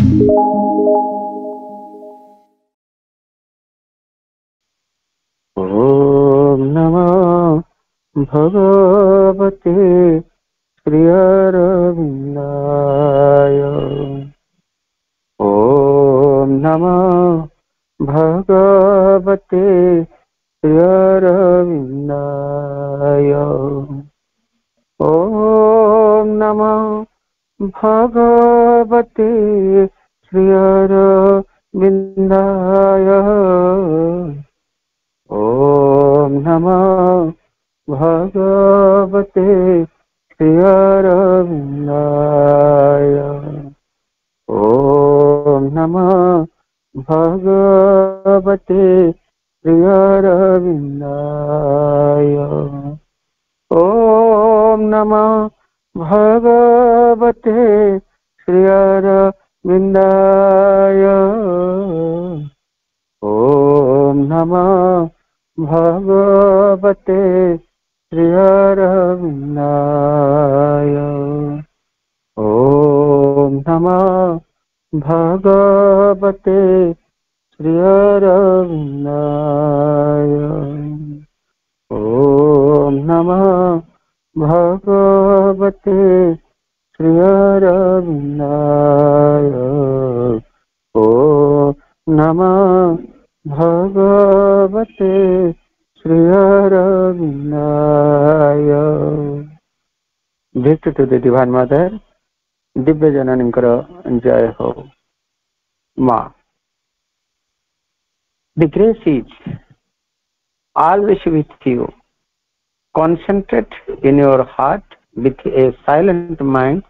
ओम नमो भगवते श्री अरविंदाय। ओम नमो भगवते श्री अरविंदाय। ओम नमो भगवते श्री अरविंदाय। ओम नमो भगवते श्री अरविंदाय। ओम नमो भगवते श्री अरविंदाय। ओम नमो भगवते श्री अरविंदाय। ओम नमो भगवते श्री अरविंदाय। ओम नमो भगवते श्री अरविंदाय। ओम नमो भगवते श्री अरविंदाय। ओम नमो भगवते Shri अरविंदाय। Victory to the Divine Mother, Divya जननींकर जय हो। माँ, the grace is always with you. Concentrate in your heart with a silent mind,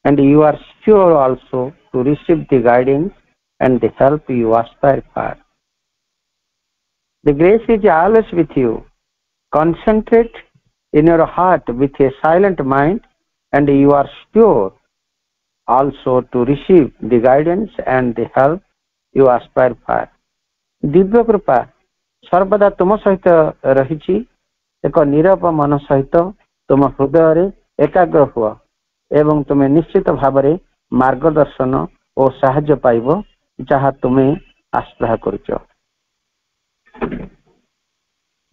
and you are sure also to receive the guidance and the help you aspire for. The grace is always with you. Concentrate in your heart with a silent mind, and you are sure also to receive the guidance and the help you aspire for. Divya कृपा सर्वदा तुम सहित रही। एक नीरव मन सहित तुम हृदय एकाग्र हुआ एवं तुम्हें निश्चित भाव मार्गदर्शन और साहाय्य पाइब जहाँ तुम्हें आश्रय करुच।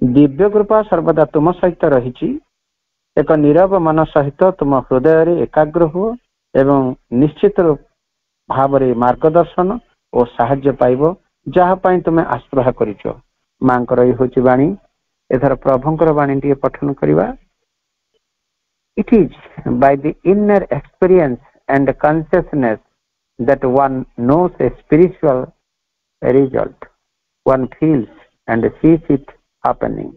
दिव्य कृपा सर्वदा तुम सहित रही। एक नीरव मन सहित तुम हृदय एकाग्र हुआ एवं निश्चित भाव मार्गदर्शन और साहाय्य पाइब जहाँ तुम्हें आश्रय करिच। मांकर ये हूँ वाणी। एथर प्रभुंकर वाणी टी पठन करवा। It is by the inner experience and consciousness that one knows a spiritual result, one feels and sees it happening.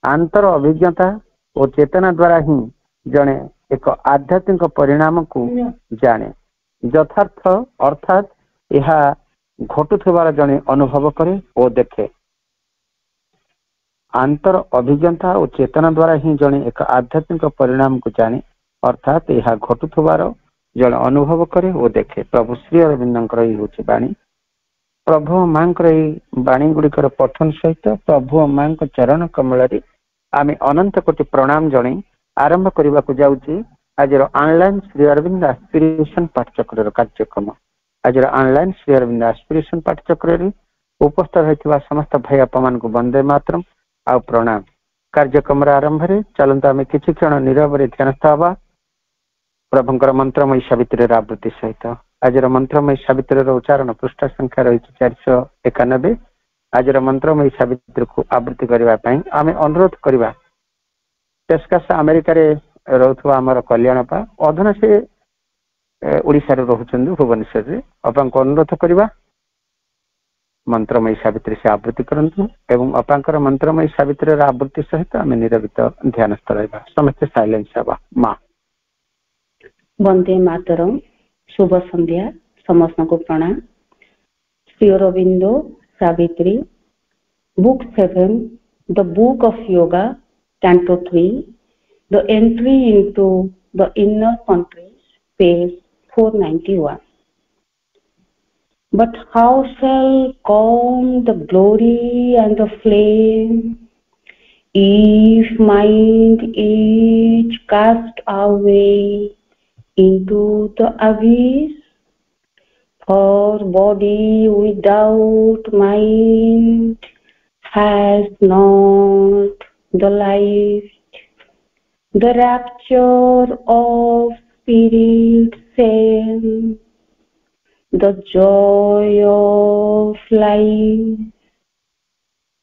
आंतर अभिज्ञता और चेतना द्वारा ही जड़े एक आध्यात्मिक परिणाम को जाने। यथार्थ अर्थात यह घटुवार जड़े अनुभव करे और देखे। आंतर अभिज्ञता और चेतना द्वारा ही जड़े एक आध्यात्मिक परिणाम को जाने अर्थात यह घटुवार जड़े अनुभव करे और देखे। प्रभु श्री अरविंदर ये हूँ वाणी। प्रभु माँ वाणी गुड़िकर पठन सहित प्रभु माँ चरण कमल आम अनंत कोटि प्रणाम जन आरंभ करने को जाऊँगी। आज ऑनलाइन श्री अरविंद एस्पिरेशन पाठचक्र कार्यक्रम। आज ऑनलाइन श्री अरविंद एस्पिरेशन पाठचक्र उपस्थित होता समस्त भाई आप मान को वंदे मातरम आ प्रणाम। कार्यक्रम आरंभ चलता आम किसी क्षण नीरव ध्यानस्थ हवा प्रभुंकर मंत्रमयी सावित्री आवृत्ति सहित। आज मंत्रमयी सावित्री उच्चारण पृष्ठ संख्या रही 491। आज मंत्रमयी सावित्री को आवृत्ति करने आम अनुरोध करवा। टेक्सास अमेरिका रोथुआ आमर कल्याणपा अधुना से ओडिशा रोचन भुवनेश्वर अपांक अनुरोध करवा मंत्रमयी सावित्री से आवृत्ति करंतु एवं अपांकर मंत्रमयी सावित्री आवृत्ति सहित आम निरवित ध्यानस्थ रहा। समस्त साइलेंस हवा। माँ वंदे मातरम। शुभ संध्या समस्त को प्रणाम। Shri Aurobindo Savitri book 7 the book of yoga canto 3 the entry into the inner countries page 491। But how shall calm the glory and the flame if mind is cast away into the abyss? For body without mind has not the life, the rapture of spirit sense, the joy of life.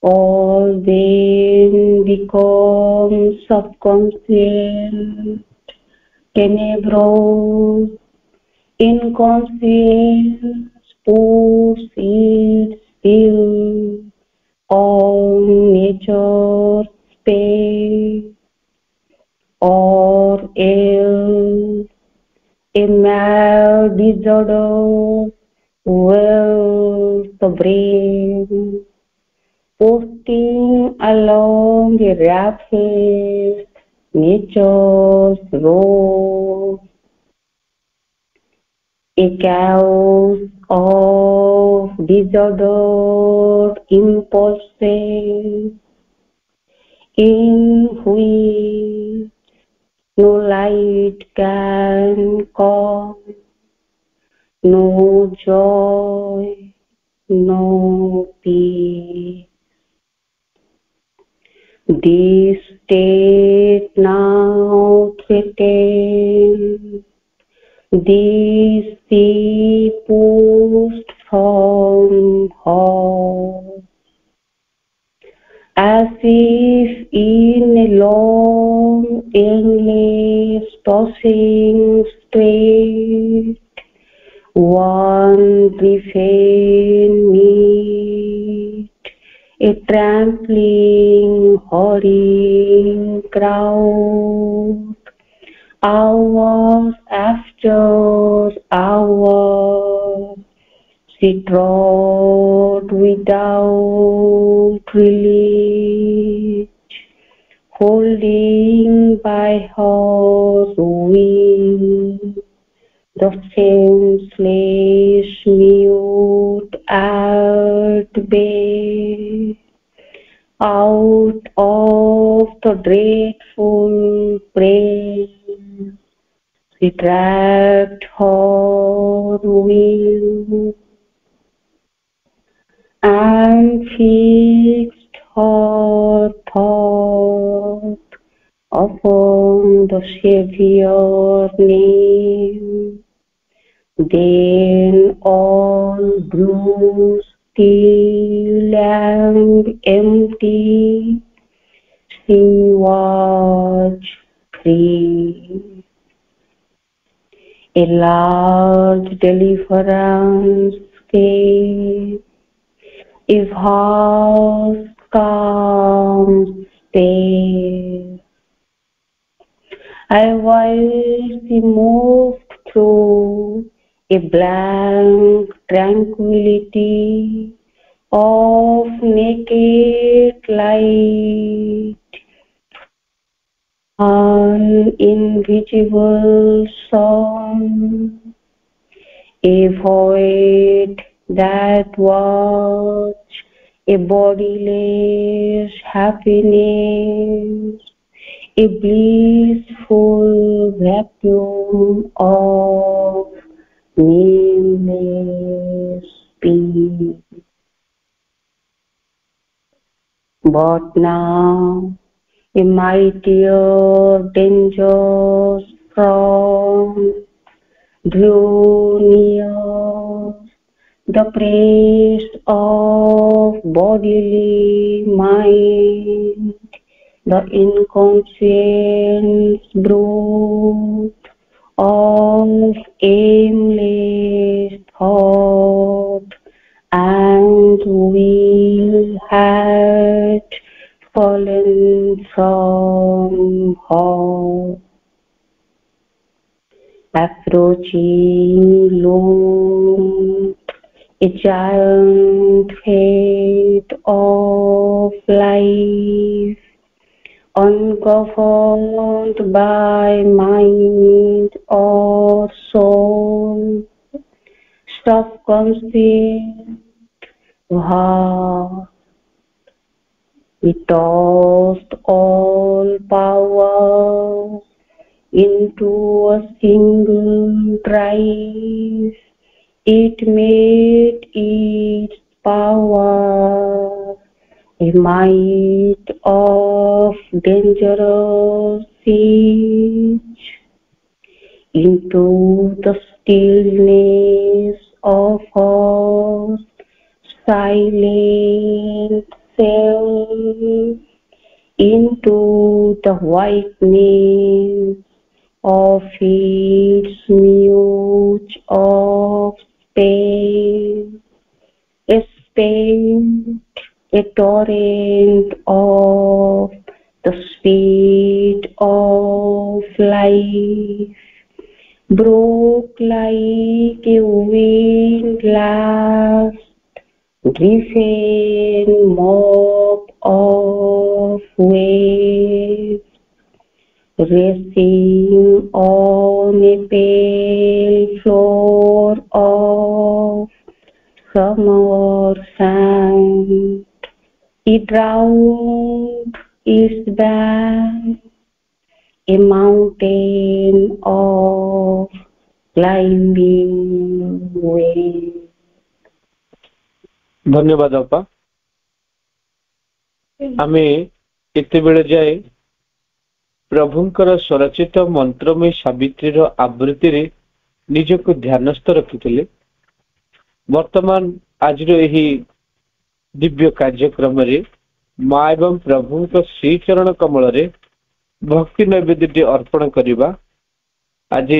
All then become subconscious, tenebrous, inconscious, puts its will on nature's space, or else a mad disorder wells the brain, posting along a rapid nature's road, a chaos of disordered impulses in which no light can come, no joy, no peace. This state now threatens, this sea pushed from home, as if in a long, endless, tossing strait, one griffin meet a trampling, hurrying crowd, hours after hours. She trod without release, holding by her wings the senseless mute at bay. Out of the dreadful prey, she dragged her will and fixed her thought upon the Savior name. Then all grew still and empty. She was free. A large deliverance came. A vast calm stay. I while she moved through a blank tranquility of naked light, an invisible sun, a void that was a bodiless happiness, a blissful vacuum of nameless peace. But now a mightier danger from drew near, the priest of bodily mind, the inconscious brute of aimless thought and will had fallen from her. Approaching loomed a giant head of life, ungoverned by mind or soul, self-conscious, heart. We tossed all power into a single drive, It made its power a might of dangerous siege into the stillness of her silent self, into the whiteness of its mute of space, a space, a torrent of the speed of life, broke like a windlass driven mob of waves, racing on a pale floor of summer sand. It drowned its bank, a mountain of climbing waves. धन्यवाद अपा आमे केते बेले जाए प्रभुंकर स्वरचित मंत्रमय सावित्री आवृत्ति रे निजको ध्यानस्थ रखिथिले वर्तमान आज यही दिव्य कार्यक्रम रे माँ एवं प्रभु श्री चरण कमल रे भक्ति नैवेद्य अर्पण करिबा। आज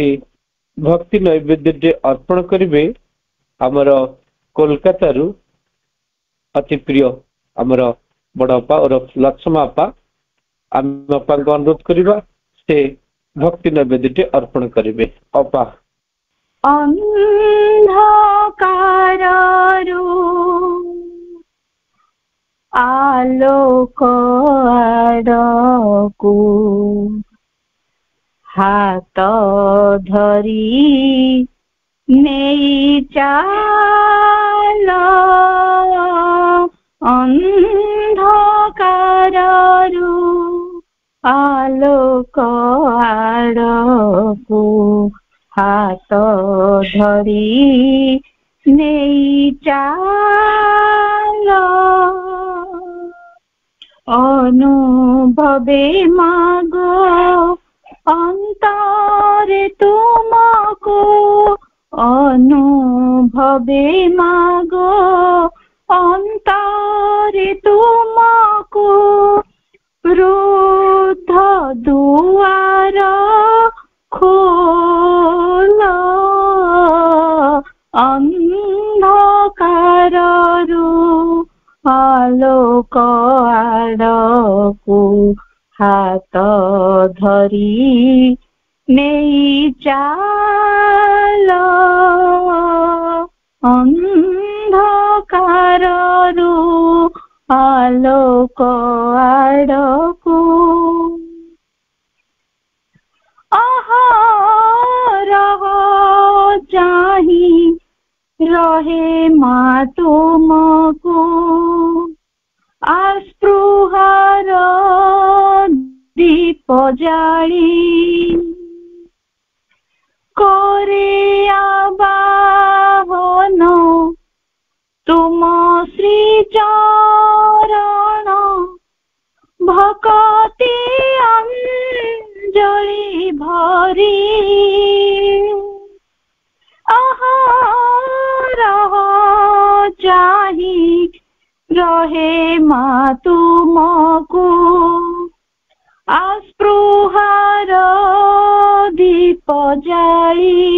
भक्ति नैवेद्य अर्पण करिवे आमर कोलकाता रु अति प्रिय आमर बड़पा और लक्ष्मण अपा। आम अपा को अनुरोध करिबा से भक्ति नैवेद्य अर्पण करिवे। अपा अंधकारु आलोक आड़कु हाथ धरी नेई चाल अंधकारु आलोक आड़कु हाथ धरी नेई चाल अनुभवे मागो अंतरे तुमको अनुभवे मागो अंतरे तुमको रुद्ध दुआर खोल अंधकारु आलोक आड़कु हाथ धरी नेई चाल अंधकारु आलोक आड़कु अहरह चाहि रहे माँ तुमको आस्पृहार दीप जाली करे आवाहन तुम श्री चरण भक्ति अंजलि भरी अहरह चाहि रहे माँ तुमको आस्पृहार दीप जाली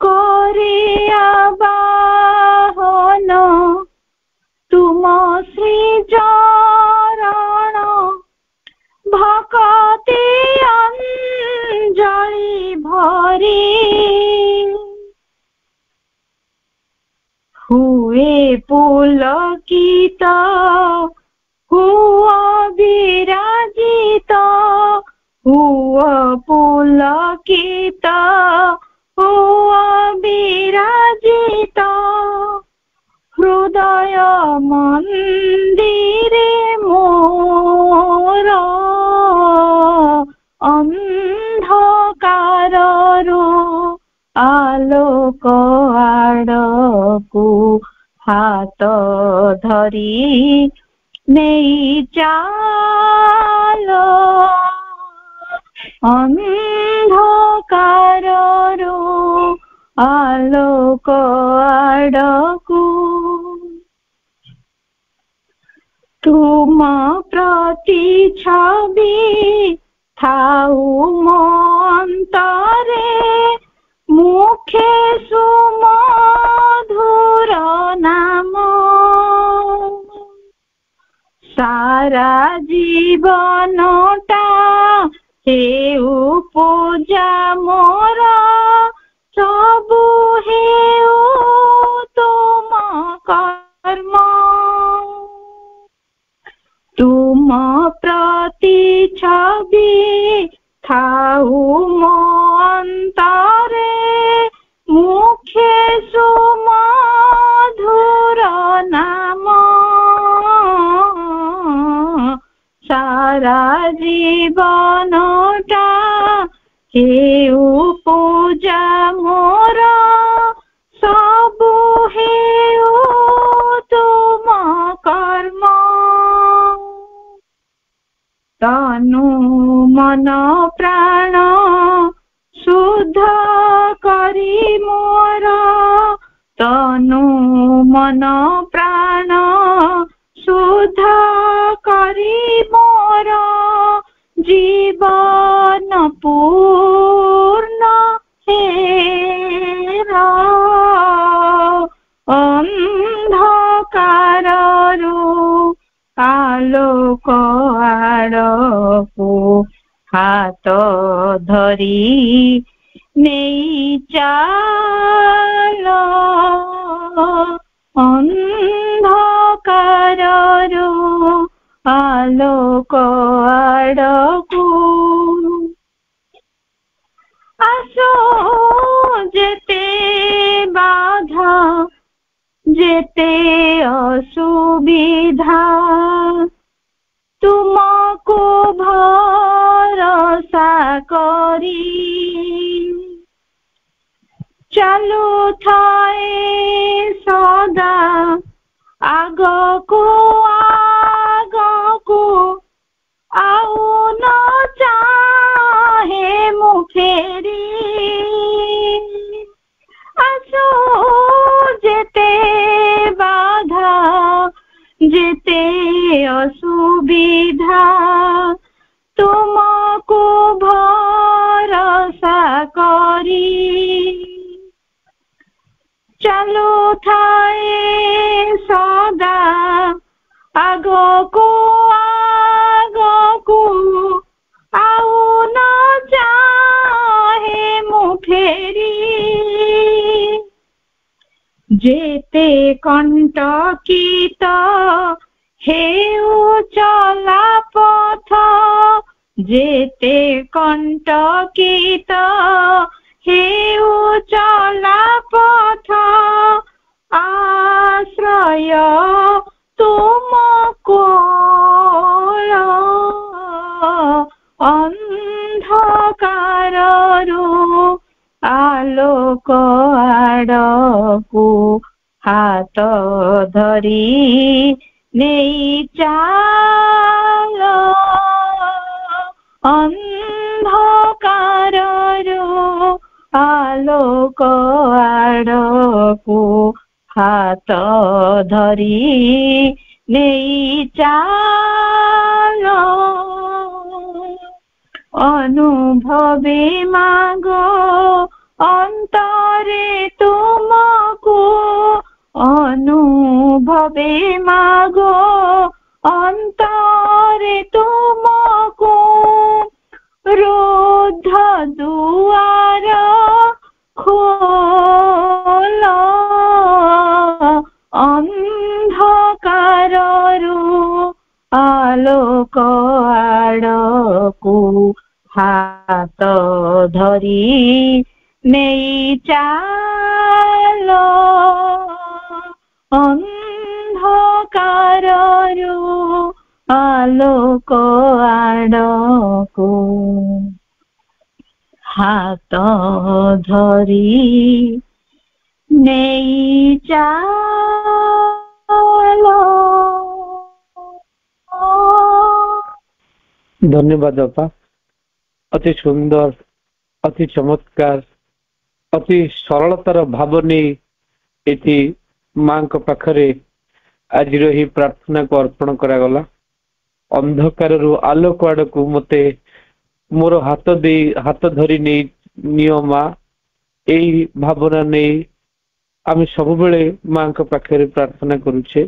करे आवाहन तुम श्री चरण भक्ति अंजलि भरी हुए पुलकित हुआ विराजित हुआ पुलकित हुआ विराजित हृदय मंदिरे मोर अंधकारु आलोक आड़कू हाथ धरी नहीं चालो अंधकाररू आलोक आड़कू तुम प्रति छवि थाऊ मो अंतरे मुखे सुमधुर नाम सारा जीवनटा हेउ पूजा मोर सबु हेउ तुम कर्म तुम प्रति छवि थाऊ मो अंतरे मुखे सुमधुर नाम सारा जीवनटा हेउ पूजा मोर सबु हेउ तुम कर्म तनु मन प्राण शुद्ध करी मोर तनु मन प्राण शुद्ध करी मोर जीवन पूर्ण हेरा अंधकाररू आलोक आड़कू हाथ धरी नहीं चालो अंधकाररू आलोक आड़कू आसो जेते बाधा जेते असुविधा तुमको भरोसा करी चालू थाए सदा आगको आगको आउ न चाहे मु फेरी आसो जेते बाधा जेते असुविधा तुमको भरोसा करी चालू थाए सदा आगको आगको आउ न चाहे मु फेरी जेते कंटकित हेउ चला पथ जेते कंटकित हेउ चला पथ आश्रय तुमको अंधकाररू आलोक आड़कू हाथ धरी नहीं चालो अंधकाररू आलोक आड़कू हाथ धरी नहीं चालो अनुभवे मागो अंतरे तुमको अनुभवे मागो अंतरे तुमको रुद्ध दुआर खोल अंधकाररू आलोक आड़कू हाथ धरी नहीं चालो अंधकाररू आलोक आड़कू ହାତ ଧରି ନେଇ ଚାଲ। ଧନ୍ୟବାଦ ଅପା, ଅତି ସୁନ୍ଦର, ଅତି ଚମତ୍କାର, ଅତି ସରଳତାର ଭାବ ନେଇ ଏଠି ମାଙ୍କ ପାଖରେ ଆଜିର ଏହି ପ୍ରାର୍ଥନାକୁ ଅର୍ପଣ କରାଗଲା। ଅନ୍ଧକାରରୁ ଆଲୋକ ଆଡକୁ ମତେ ମୋର ହାତ ଧରି ନେଇ ନିଅ ମା, ଏଇ ଭାବନା ନେଇ ଆମେ ସବୁବେଳେ ମାଙ୍କ ପାଖରେ ପ୍ରାର୍ଥନା କରୁଛେ।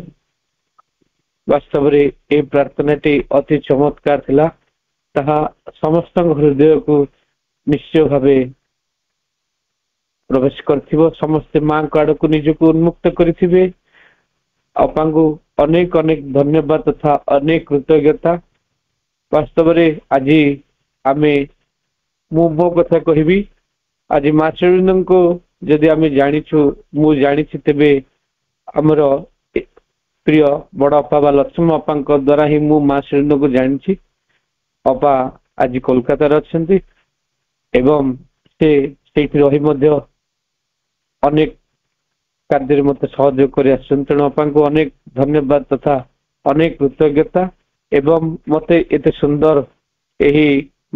ବାସ୍ତବରେ এই ପ୍ରାର୍ଥନାଟି ଅତି ଚମତ୍କାର ଥିଲା। ତାହା ସମସ୍ତଙ୍କ ହୃଦୟକୁ ନିଶ୍ଚୟ ଭାବେ ପ୍ରବେଶ କରିଥିବ। ସମସ୍ତେ ମାଙ୍କ ଆଡକୁ ନିଜକୁ ଉନ୍ମୁକ୍ତ କରିଥିବେ। ଅପାଙ୍କୁ ଅନେକ ଅନେକ ଧନ୍ୟବାଦ ତଥା ଅନେକ କୃତଜ୍ଞତା। ବାସ୍ତବରେ ଆଜି ଆମେ, ମୁଁ ମୋ କଥା କହିବି, ଆଜି ମା ଚୈତନ୍ୟଙ୍କୁ ଯଦି ଆମେ ଜାଣିଛୁ, ମୁଁ ଜାଣିଛି, ତେବେ ଆମର ପ୍ରିୟ ବଡ ଅପା ବା ଲକ୍ଷ୍ମଣ ଅପାଙ୍କ ଦ୍ଵାରା ହିଁ ମୁଁ ମା ଚୈତନ୍ୟଙ୍କୁ ଜାଣିଛି। ଅପା ଆଜି କୋଲକାତାରେ ଅଛନ୍ତି ଏବଂ ସେ ସେଇଠି ରହି ମଧ୍ୟ ଅନେକ କାର୍ଯ୍ୟରେ ମତେ ସହଯୋଗ କରି ଆସିଛନ୍ତି। ତେଣୁ ଅପାଙ୍କୁ ଅନେକ ଧନ୍ୟବାଦ ତଥା ଅନେକ କୃତଜ୍ଞତା ଏବଂ ମତେ ଏତେ ସୁନ୍ଦର ଏହି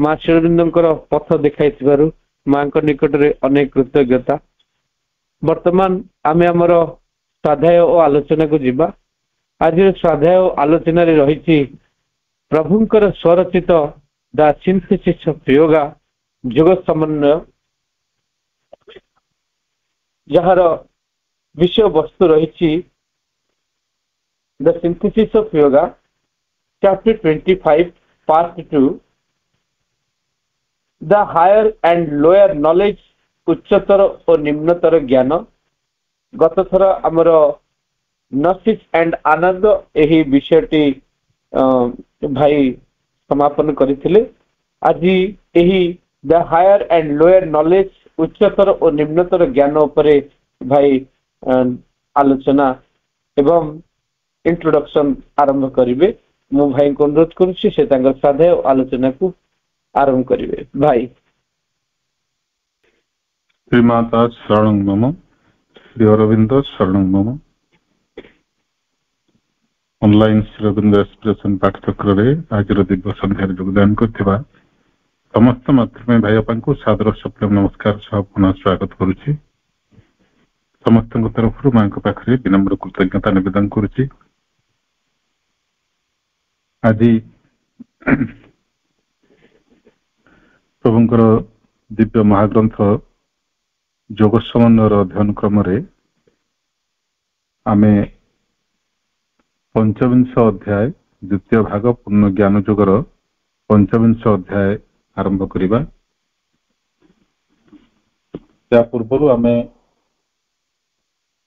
ମା ଚୈତନ୍ୟଙ୍କର ପଥ ଦେଖାଇଥିବାରୁ ମାଙ୍କ ନିକଟରେ ଅନେକ କୃତଜ୍ଞତା। ବର୍ତ୍ତମାନ ଆମେ ଆମର ସ୍ୱାଧ୍ୟାୟ ଓ ଆଲୋଚନାକୁ ଯିବା। ଆଜିର ସ୍ୱାଧ୍ୟାୟ ଓ ଆଲୋଚନାରେ ରହିଛି ପ୍ରଭୁଙ୍କର ସ୍ୱରଚିତ ଦ ସିନ୍ଥେସିସ୍ ଅଫ୍ ୟୋଗା, ଯୋଗ ସମନ୍ୱୟ, ଯାହାର ବିଷୟବସ୍ତୁ ରହିଛି the synthesis of yoga chapter 25 part 2, the higher and lower knowledge, ଉଚ୍ଚତର ଓ ନିମ୍ନତର ଜ୍ଞାନ। ଗତ ଥର ଆମର ନସିସ୍ ଆଣ୍ଡ ଆନନ୍ଦ ଏହି ବିଷୟଟି ଭାଇ ସମାପନ କରିଥିଲେ। ଆଜି ଏହି ଦ ହାୟର ଆଣ୍ଡ ଲୋୟର ନଲେଜ, ଉଚ୍ଚତର ଓ ନିମ୍ନତର ଜ୍ଞାନ ଉପରେ ଭାଇ ଆଲୋଚନା ଏବଂ ଇଣ୍ଟ୍ରୋଡକ୍ସନ ଆରମ୍ଭ କରିବେ। ମୁଁ ଭାଇଙ୍କୁ ଅନୁରୋଧ କରୁଛି ସେ ତାଙ୍କର ସ୍ୱାଧ୍ୟାୟ ଆଲୋଚନାକୁ ଆରମ୍ଭ କରିବେ। ଭାଇ। ଶ୍ରୀମାତା ଶରଣଂ ମମ, ଶ୍ରୀ ଅରବିନ୍ଦ ଶରଣଂ ମମ। ଅନଲାଇନ ଶ୍ରୀ ଅରବିନ୍ଦ ଏକ୍ସପ୍ରେସନ ପାଠଚକ୍ରରେ ଆଜିର ଦିବ୍ୟ ସନ୍ଧ୍ୟାରେ ଯୋଗଦାନ କରିଥିବା ସମସ୍ତ ମାତୃଭୂମି ଭାଇ ବାପାଙ୍କୁ ସାଦର ସପ୍ତମ ନମସ୍କାର ସହ ପୁନଃ ସ୍ୱାଗତ କରୁଛି। ସମସ୍ତଙ୍କ ତରଫରୁ ମାଙ୍କ ପାଖରେ ବିନମ୍ର କୃତଜ୍ଞତା ନିବେଦନ କରୁଛି। ଆଜି ପ୍ରଭୁଙ୍କର ଦିବ୍ୟ ମହାଗ୍ରନ୍ଥ ଯୋଗ ସମନ୍ୱୟର ଅଧ୍ୟୟନ କ୍ରମରେ ଆମେ ପଞ୍ଚବିଂଶ ଅଧ୍ୟାୟ ଦ୍ୱିତୀୟ ଭାଗ ପୂର୍ଣ୍ଣ ଜ୍ଞାନ ଯୋଗର ପଞ୍ଚବିଂଶ ଅଧ୍ୟାୟ ଆରମ୍ଭ କରିବା। ତା ପୂର୍ବରୁ ଆମେ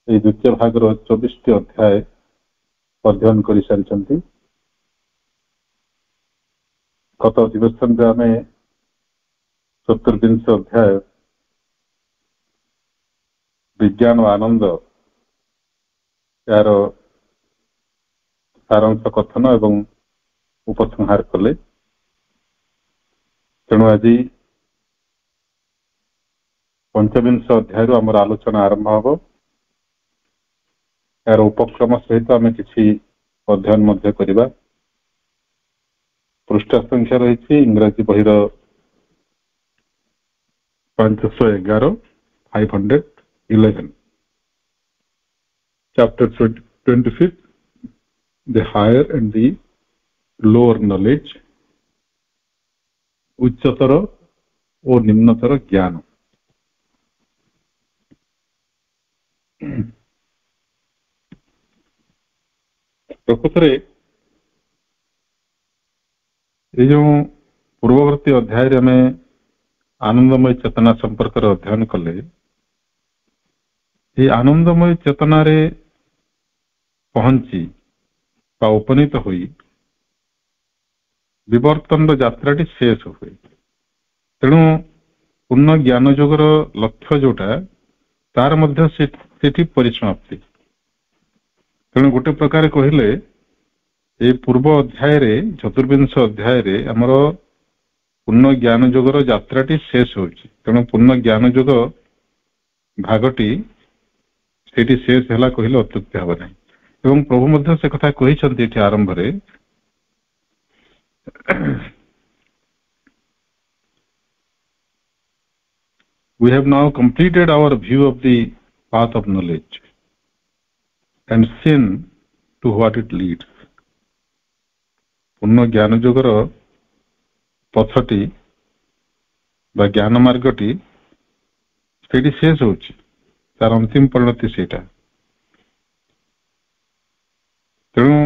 এই ଦ୍ୱିତୀୟ ଭାଗର 24ଟି ଅଧ୍ୟାୟ ଅଧ୍ୟୟନ କରିସାରିଛନ୍ତି। ଗତ ଅଧିବେଶନରେ ଆମେ ଚତୁର୍ବିଂଶ ଅଧ୍ୟାୟ ବିଜ୍ଞାନ ଓ ଆନନ୍ଦ ଏହାର ସାରାଂଶ କଥନ ଏବଂ ଉପସଂହାର କଲେ। ତେଣୁ ଆଜି ପଞ୍ଚବିଂଶ ଅଧ୍ୟାୟରୁ ଆମର ଆଲୋଚନା ଆରମ୍ଭ ହେବ। ଏହାର ଉପକ୍ରମ ସହିତ ଆମେ କିଛି ଅଧ୍ୟୟନ ମଧ୍ୟ କରିବା। ପୃଷ୍ଠା ସଂଖ୍ୟା ରହିଛି ଇଂରାଜୀ ବହିର 511, 511, chapter 25, the higher and the lower knowledge, ଉଚ୍ଚତର ଓ ନିମ୍ନତର ଜ୍ଞାନ। ପ୍ରକୃତରେ এই ଯେଉଁ ପୂର୍ବବର୍ତ୍ତୀ ଅଧ୍ୟାୟରେ ଆମେ ଆନନ୍ଦମୟ ଚେତନା ସମ୍ପର୍କରେ ଅଧ୍ୟୟନ କଲେ, এই ଆନନ୍ଦମୟ ଚେତନାରେ ପହଞ୍ଚି ବା ଉପନୀତ ହୋଇ ବିବର୍ତ୍ତନର ଯାତ୍ରାଟି ଶେଷ ହୁଏ। ତେଣୁ ପୂର୍ଣ୍ଣ ଜ୍ଞାନ ଯୋଗର ଲକ୍ଷ୍ୟ ଯୋଉଟା, ତାର ମଧ୍ୟ ସେଠି ପରିସମାପ୍ତି। ତେଣୁ ଗୋଟେ ପ୍ରକାର କହିଲେ এই ପୂର୍ବ ଅଧ୍ୟାୟରେ ଚତୁର୍ବିଂଶ ଅଧ୍ୟାୟରେ ଆମର ପୂର୍ଣ୍ଣ ଜ୍ଞାନ ଯୋଗର ଯାତ୍ରାଟି ଶେଷ ହେଉଛି। ତେଣୁ ପୂର୍ଣ୍ଣ ଜ୍ଞାନ ଯୋଗ ଭାଗଟି ସେଇଠି ଶେଷ ହେଲା କହିଲେ ଅତ୍ୟୁକ୍ତି ହେବ ନାହିଁ। ଏବଂ ପ୍ରଭୁ ମଧ୍ୟ ସେ କଥା କହିଛନ୍ତି ଏଠି ଆରମ୍ଭରେ, we have now completed our view of the path of knowledge and seen to what it leads. ପୂର୍ଣ୍ଣ ଜ୍ଞାନ ଯୋଗର ପଥଟି ବା ଜ୍ଞାନ ମାର୍ଗଟି ସେଇଠି ଶେଷ ହେଉଛି, ତାର ଅନ୍ତିମ ପରିଣତି ସେଇଟା। ତେଣୁ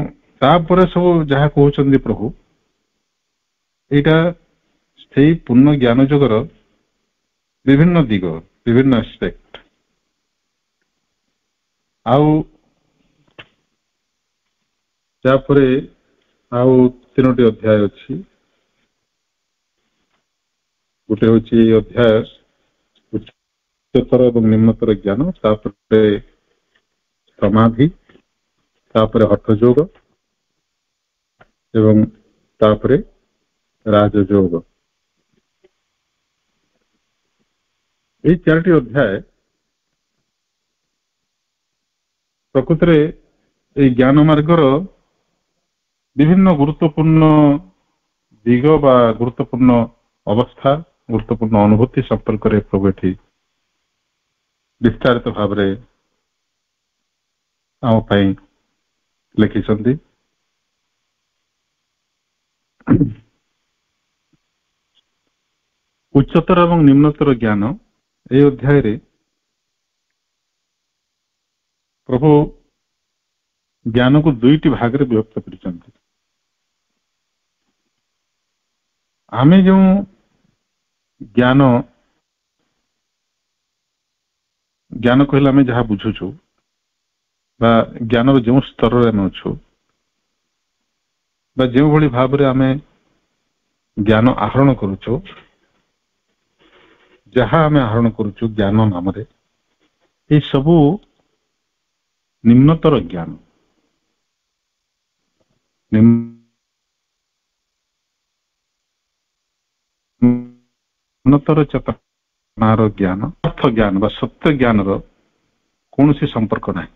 ତାପରେ ସବୁ ଯାହା କହୁଛନ୍ତି ପ୍ରଭୁ, ଏଇଟା ସେଇ ପୂର୍ଣ୍ଣ ଜ୍ଞାନ ଯୋଗର ବିଭିନ୍ନ ଦିଗ, ବିଭିନ୍ନ ଆସ୍ପେକ୍ଟ। ଆଉ ତାପରେ ଆଉ 3ଟି ଅଧ୍ୟାୟ ଅଛି। ଗୋଟେ ହଉଛି ଅଧ୍ୟାୟ ଉଚ୍ଚତର ଏବଂ ନିମ୍ନତର ଜ୍ଞାନ, ତାପରେ ସମାଧି, ତାପରେ ହଠଯୋଗ ଏବଂ ତାପରେ ରାଜଯୋଗ। এই 4ଟି ଅଧ୍ୟାୟ ପ୍ରକୃତରେ এই ଜ୍ଞାନ ମାର୍ଗର ବିଭିନ୍ନ ଗୁରୁତ୍ୱପୂର୍ଣ୍ଣ ଦିଗ ବା ଗୁରୁତ୍ୱପୂର୍ଣ୍ଣ ଅବସ୍ଥା, ଗୁରୁତ୍ୱପୂର୍ଣ୍ଣ ଅନୁଭୂତି ସମ୍ପର୍କରେ ପ୍ରଭୁ ଏଠି ବିସ୍ତାରିତ ଭାବରେ ଆମ ପାଇଁ ଲେଖିଛନ୍ତି। ଉଚ୍ଚତର ଏବଂ ନିମ୍ନତର ଜ୍ଞାନ, এই ଅଧ୍ୟାୟରେ ପ୍ରଭୁ ଜ୍ଞାନକୁ 2ଟି ଭାଗରେ ବିଭକ୍ତ କରିଛନ୍ତି। ଆମେ ଯେଉଁ ଜ୍ଞାନ କହିଲେ ଆମେ ଯାହା ବୁଝୁଛୁ ବା ଜ୍ଞାନର ଯେଉଁ ସ୍ତରରେ ଆମେ ଅଛୁ ବା ଯେଉଁଭଳି ଭାବରେ ଆମେ ଜ୍ଞାନ ଆହରଣ କରୁଛୁ, ଯାହା ଆମେ ଆହରଣ କରୁଛୁ ଜ୍ଞାନ ନାମରେ, এই ସବୁ ନିମ୍ନତର ଜ୍ଞାନ। ନିମ୍ନତର ଚେତନାର ଜ୍ଞାନ, ଅର୍ଥ ଜ୍ଞାନ ବା ସତ୍ୟ ଜ୍ଞାନର କୌଣସି ସମ୍ପର୍କ ନାହିଁ।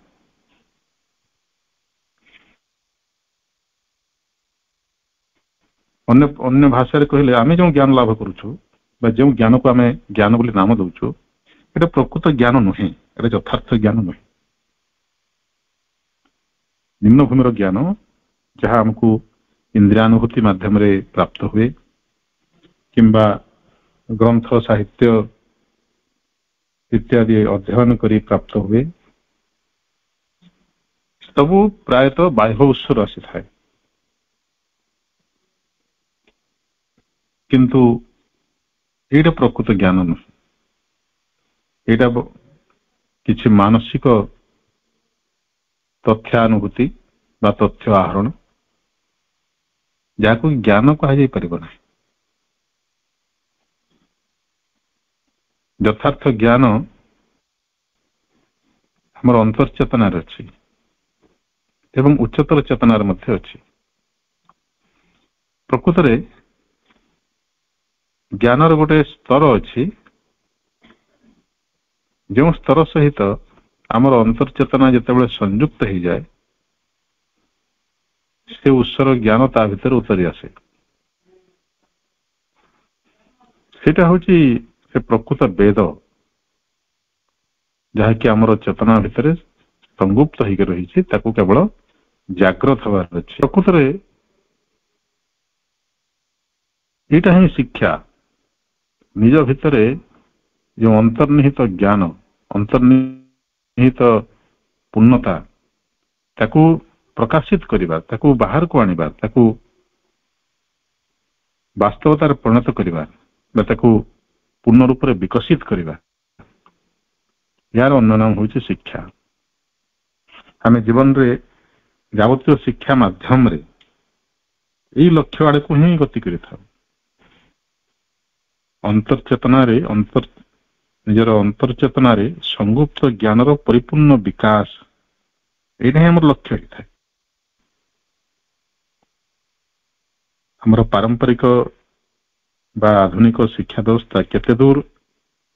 ଅନ୍ୟ ଭାଷାରେ କହିଲେ ଆମେ ଯେଉଁ ଜ୍ଞାନ ଲାଭ କରୁଛୁ ବା ଯେଉଁ ଜ୍ଞାନକୁ ଆମେ ଜ୍ଞାନ ବୋଲି ନାମ ଦଉଛୁ, এটা ପ୍ରକୃତ ଜ୍ଞାନ ନୁହେଁ, এটা ଯଥାର୍ଥ ଜ୍ଞାନ ନୁହେଁ। ନିମ୍ନଭୂମିର ଜ୍ଞାନ ଯାହା ଆମକୁ ଇନ୍ଦ୍ରିୟାନୁଭୂତି ମାଧ୍ୟମରେ ପ୍ରାପ୍ତ ହୁଏ କିମ୍ବା ଗ୍ରନ୍ଥ ସାହିତ୍ୟ ଇତ୍ୟାଦି ଅଧ୍ୟୟନ କରି ପ୍ରାପ୍ତ ହୁଏ, ସବୁ ପ୍ରାୟତଃ ବାହ୍ୟ ଉତ୍ସରୁ ଆସିଥାଏ। କିନ୍ତୁ ଏଇଟା ପ୍ରକୃତ ଜ୍ଞାନ ନୁହେଁ। ଏଇଟା କିଛି ମାନସିକ ତଥ୍ୟାନୁଭୂତି ବା ତଥ୍ୟ ଆହରଣ, ଯାହାକୁ ଜ୍ଞାନ କୁହାଯାଇ ପାରିବ ନାହିଁ। ଯଥାର୍ଥ ଜ୍ଞାନ ଆମର ଅନ୍ତର୍ଚେତନାରେ ଅଛି ଏବଂ ଉଚ୍ଚତର ଚେତନାରେ ମଧ୍ୟ ଅଛି। ପ୍ରକୃତରେ ଜ୍ଞାନର ଗୋଟେ ସ୍ତର ଅଛି, ଯେଉଁ ସ୍ତର ସହିତ ଆମର ଅନ୍ତର୍ଚେତନା ଯେତେବେଳେ ସଂଯୁକ୍ତ ହେଇଯାଏ, ସେ ଉତ୍ସର ଜ୍ଞାନ ତା ଭିତରେ ଉତରି ଆସେ। ସେଇଟା ହଉଛି ସେ ପ୍ରକୃତ ବେଦ, ଯାହାକି ଆମର ଚେତନା ଭିତରେ ସଂଗୁପ୍ତ ହେଇକି ରହିଛି, ତାକୁ କେବଳ ଜାଗ୍ରତ ହେବାର ଅଛି। ପ୍ରକୃତରେ ଏଇଟା ହିଁ ଶିକ୍ଷା। ନିଜ ଭିତରେ ଯେଉଁ ଅନ୍ତର୍ନିହିତ ଜ୍ଞାନ, ଅନ୍ତର୍ନିହିତ ପୂର୍ଣ୍ଣତା, ତାକୁ ପ୍ରକାଶିତ କରିବା, ତାକୁ ବାହାରକୁ ଆଣିବା, ତାକୁ ବାସ୍ତବତାରେ ପରିଣତ କରିବା ବା ତାକୁ ପୂର୍ଣ୍ଣ ରୂପରେ ବିକଶିତ କରିବା, ଏହାର ଅନ୍ୟ ନାମ ହେଉଛି ଶିକ୍ଷା। ଆମେ ଜୀବନରେ ଯାବତୀୟ ଶିକ୍ଷା ମାଧ୍ୟମରେ ଏଇ ଲକ୍ଷ୍ୟ ଆଡକୁ ହିଁ ଗତି କରିଥାଉ। ଅନ୍ତର୍ଚେତନାରେ ନିଜର ଅନ୍ତର୍ଚେତନାରେ ସଂଗୁପ୍ତ ଜ୍ଞାନର ପରିପୂର୍ଣ୍ଣ ବିକାଶ, ଏଇଟା ହିଁ ଆମର ଲକ୍ଷ୍ୟ ହେଇଥାଏ। ଆମର ପାରମ୍ପରିକ बा आधुनिक शिक्षा व्यवस्था केते दूर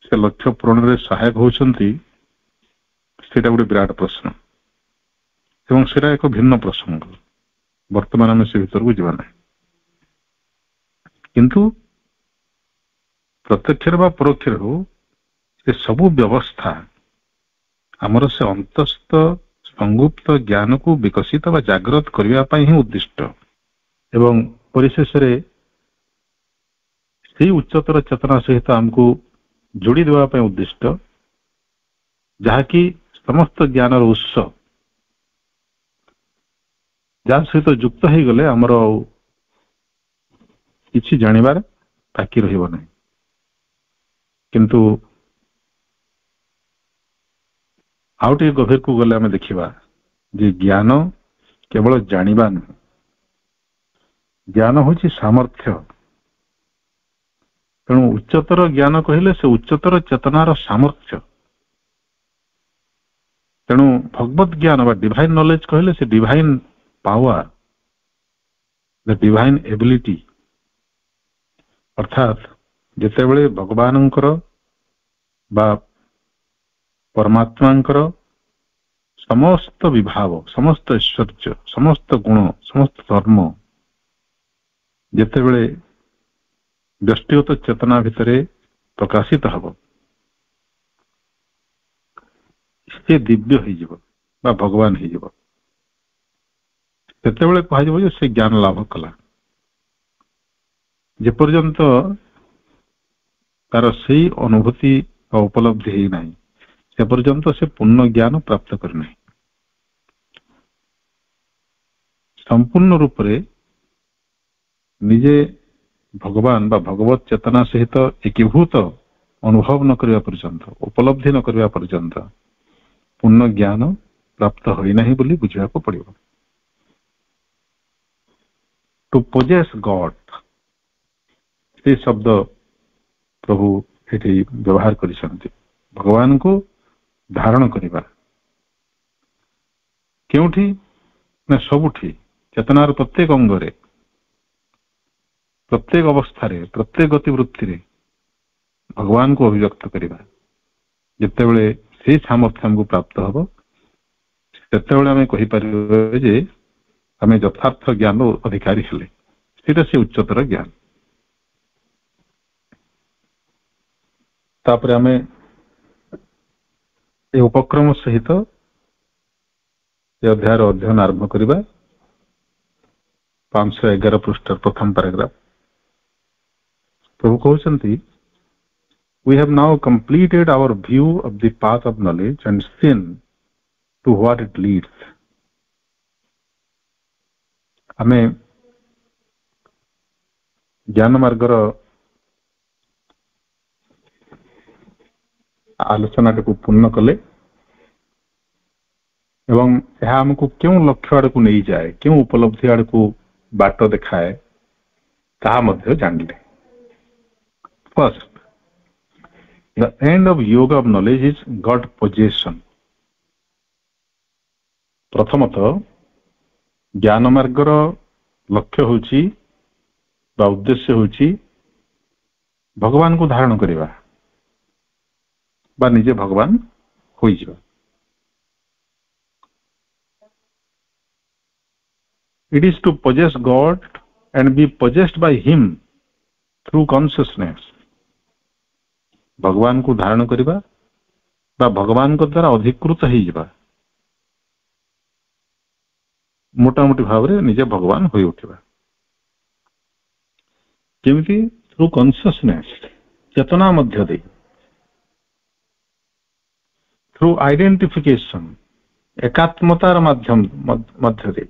से लक्ष्य पूरण में सहायक होती सेटा गोटे विराट प्रश्न एवं सेटा एक भिन्न प्रसंग वर्तमान आम से भीतर को जाना किंतु प्रत्यक्ष बा परोक्ष हो से सबु व्यवस्था आमर से अंतस्थ संगुप्त ज्ञान को विकसित व जागृत करने ही उद्दिष्ट एवं परिशेष से उच्चतर चेतना सहित आमको जोड़ी देवाई उद्दिष्ट जहाँकि समस्त ज्ञान उत्स जहाँ सहित युक्त हो गले आमर किसी जानिबार बाकी रहिबो नहीं किंतु आउ टे गभीर को गले आम देखा जे ज्ञान केवल जानिबा नहीं ज्ञान होची सामर्थ्य तेणु उच्चतर ज्ञान कहले से उच्चतर चेतनार सामर्थ्य तेणु भगवत ज्ञान बा डिवाइन नॉलेज कहले से divine power the divine ability अर्थात जितेबले भगवानंकर बा परमात्मांकर समस्त विभाव समस्त ऐश्वर्य समस्त गुण समस्त धर्म जितेबले व्यक्तिगत चेतना भितर प्रकाशित हब से दिव्य हो भगवान हो सेतेबेले कह से ज्ञान लाभ कला जेपर्यंत तार से अनुभूति उपलब्धि है ना से पर्यंत से पूर्ण ज्ञान प्राप्त करना संपूर्ण रूप से निजे भगवान बा भगवत चेतना सहित एकीभूत अनुभव न करने पर्यंत उपलब्धि न करने पर्यंत पूर्ण ज्ञान प्राप्त होना ही बोली बुझा पड़ो टू पोजेस गॉड से शब्द प्रभु ये व्यवहार कर भगवान को धारण करवा क्योंठी ना सबुठी चेतनार प्रत्येक अंगरे प्रत्येक अवस्था प्रत्येक गतिवृत्ति भगवान को अभिव्यक्त करवा जितेबले से सामर्थ्य हमको प्राप्त हम सेतेबले आम कहीपर आम यथार्थ ज्ञान अधिकारी हेले सेटा से उच्चतर ज्ञान तापर आम ए उपक्रम सहित अध्याय अध्ययन आरंभ करवा 511 पृष्ठ प्रथम पैराग्राफ प्रभु कहते we have now completed our view of the path of knowledge and seen to what it leads आमे ज्ञान मार्गर आलोचना को पूर्ण कले एवं यह हमको क्यों लक्ष्य आड़ को नहीं जाए क्यों उपलब्धि आड़ को बाट देखाए ता मध्य जानले first the end of yoga of knowledge is God possession प्रथमतः ज्ञान मार्गर लक्ष्य होची बा उद्देश्य होची भगवान को धारण करवा बा निजे भगवान होई जिवा it is to possess God and be possessed by him through consciousness भगवान को धारण करवा बा भगवान को द्वारा अधिकृत हो जिवा मोटा मोटी भाव रे निजे भगवान होई उठिबा केमिति थ्रू कॉन्शियसनेस चेतना मध्य दे थ्रू आइडेंटिफिकेशन एकात्मतार माध्यम मध्य दे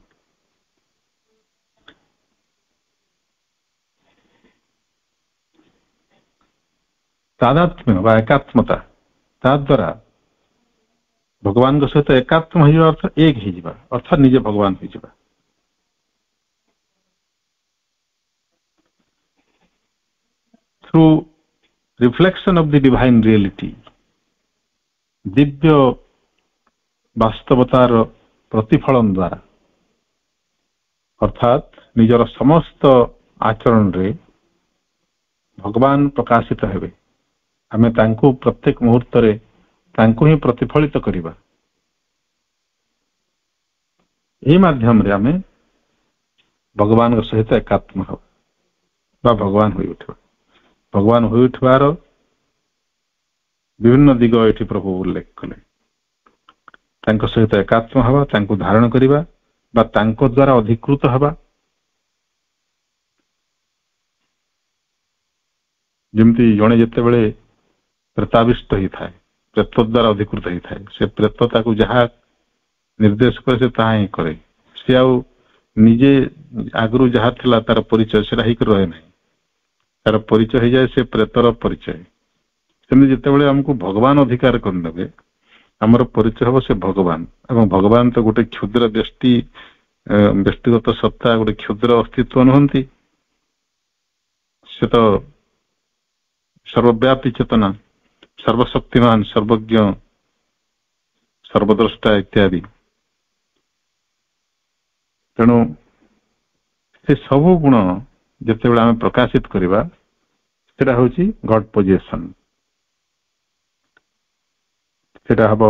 तादात्म्य बा एकात्मता ता द्वारा भगवान सहित एकात्म हो अर्थ एक हो अर्थात निजे भगवान हो through reflection of the divine reality Divya वास्तवतार प्रतिफलन द्वारा अर्थात निजर समस्त आचरण रे ଭଗବାନ ପ୍ରକାଶିତ ହେବେ, ଆମେ ତାଙ୍କୁ ପ୍ରତ୍ୟେକ ମୁହୂର୍ତ୍ତରେ ତାଙ୍କୁ ହିଁ ପ୍ରତିଫଳିତ କରିବା। ଏହି ମାଧ୍ୟମରେ ଆମେ ଭଗବାନଙ୍କ ସହିତ ଏକାତ୍ମ ହେବା ବା ଭଗବାନ ହୋଇ ଉଠିବା। ଭଗବାନ ହୋଇ ଉଠିବାର ବିଭିନ୍ନ ଦିଗ ଏଠି ପ୍ରଭୁ ଉଲ୍ଲେଖ କଲେ। ତାଙ୍କ ସହିତ ଏକାତ୍ମ ହେବା, ତାଙ୍କୁ ଧାରଣ କରିବା ବା ତାଙ୍କ ଦ୍ୱାରା ଅଧିକୃତ ହେବା। ଯେମିତି ଜଣେ ଯେତେବେଳେ ପ୍ରେତାବିଷ୍ଟ ହେଇଥାଏ, ପ୍ରେତ ଦ୍ୱାରା ଅଧିକୃତ ହେଇଥାଏ, ସେ ପ୍ରେତ ତାକୁ ଯାହା ନିର୍ଦ୍ଦେଶ କରେ ସେ ତାହା ହିଁ କରେ। ସେ ଆଉ ନିଜେ ଆଗରୁ ଯାହା ଥିଲା ତାର ପରିଚୟ ସେଟା ହେଇକି ରହେ ନାହିଁ, ତାର ପରିଚୟ ହେଇଯାଏ ସେ ପ୍ରେତର ପରିଚୟ। ସେମିତି ଯେତେବେଳେ ଆମକୁ ଭଗବାନ ଅଧିକାର କରିନେବେ, ଆମର ପରିଚୟ ହବ ସେ ଭଗବାନ। ଏବଂ ଭଗବାନ ତ ଗୋଟେ କ୍ଷୁଦ୍ର ବ୍ୟକ୍ତିଗତ ସତ୍ତା, ଗୋଟେ କ୍ଷୁଦ୍ର ଅସ୍ତିତ୍ୱ ନୁହନ୍ତି। ସେ ତ ସର୍ବବ୍ୟାପୀ ଚେତନା, ସର୍ବଶକ୍ତିମାନ, ସର୍ବଜ୍ଞ, ସର୍ବଦ୍ରଷ୍ଟା ଇତ୍ୟାଦି। ତେଣୁ ସେ ସବୁ ଗୁଣ ଯେତେବେଳେ ଆମେ ପ୍ରକାଶିତ କରିବା, ସେଟା ହଉଛି ଗଡ୍ ପୋଜିସନ। ସେଟା ହବ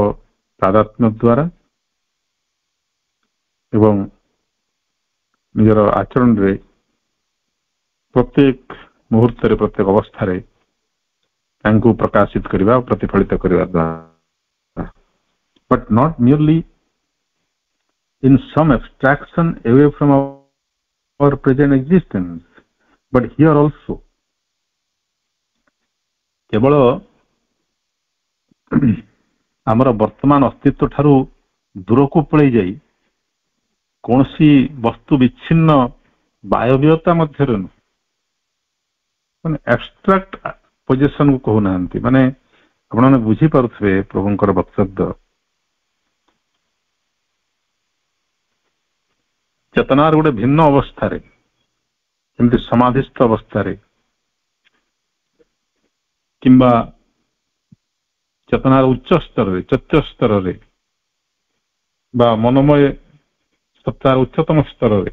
ତାଦାତ୍ମ୍ୟ ଦ୍ୱାରା ଏବଂ ନିଜର ଆଚରଣରେ ପ୍ରତ୍ୟେକ ମୁହୂର୍ତ୍ତରେ, ପ୍ରତ୍ୟେକ ଅବସ୍ଥାରେ ତାଙ୍କୁ ପ୍ରକାଶିତ କରିବା, ପ୍ରତିଫଳିତ କରିବା ଦ୍ୱାରା। But not merely in some abstraction away from our present existence, but here also କେବଳ ଆମର ବର୍ତ୍ତମାନ ଅସ୍ତିତ୍ୱ ଠାରୁ ଦୂରକୁ ପଳେଇ ଯାଇ କୌଣସି ବସ୍ତୁ ବିଚ୍ଛିନ୍ନ ବାୟବୀୟତା ମଧ୍ୟରେ ନୁହେଁ, ମାନେ ଆବଷ୍ଟ୍ରାକ୍ଟ ପୋଜିସନ କୁ କହୁନାହାନ୍ତି। ମାନେ ଆପଣମାନେ ବୁଝିପାରୁଥିବେ ପ୍ରଭୁଙ୍କର ବକ୍ତବ୍ୟ। ଚେତନାର ଗୋଟେ ଭିନ୍ନ ଅବସ୍ଥାରେ, ଯେମିତି ସମାଧିସ୍ଥ ଅବସ୍ଥାରେ କିମ୍ବା ଚେତନାର ଉଚ୍ଚ ସ୍ତରରେ, ଚୈତ୍ୟ ସ୍ତରରେ ବା ମନୋମୟ ସତ୍ତାର ଉଚ୍ଚତମ ସ୍ତରରେ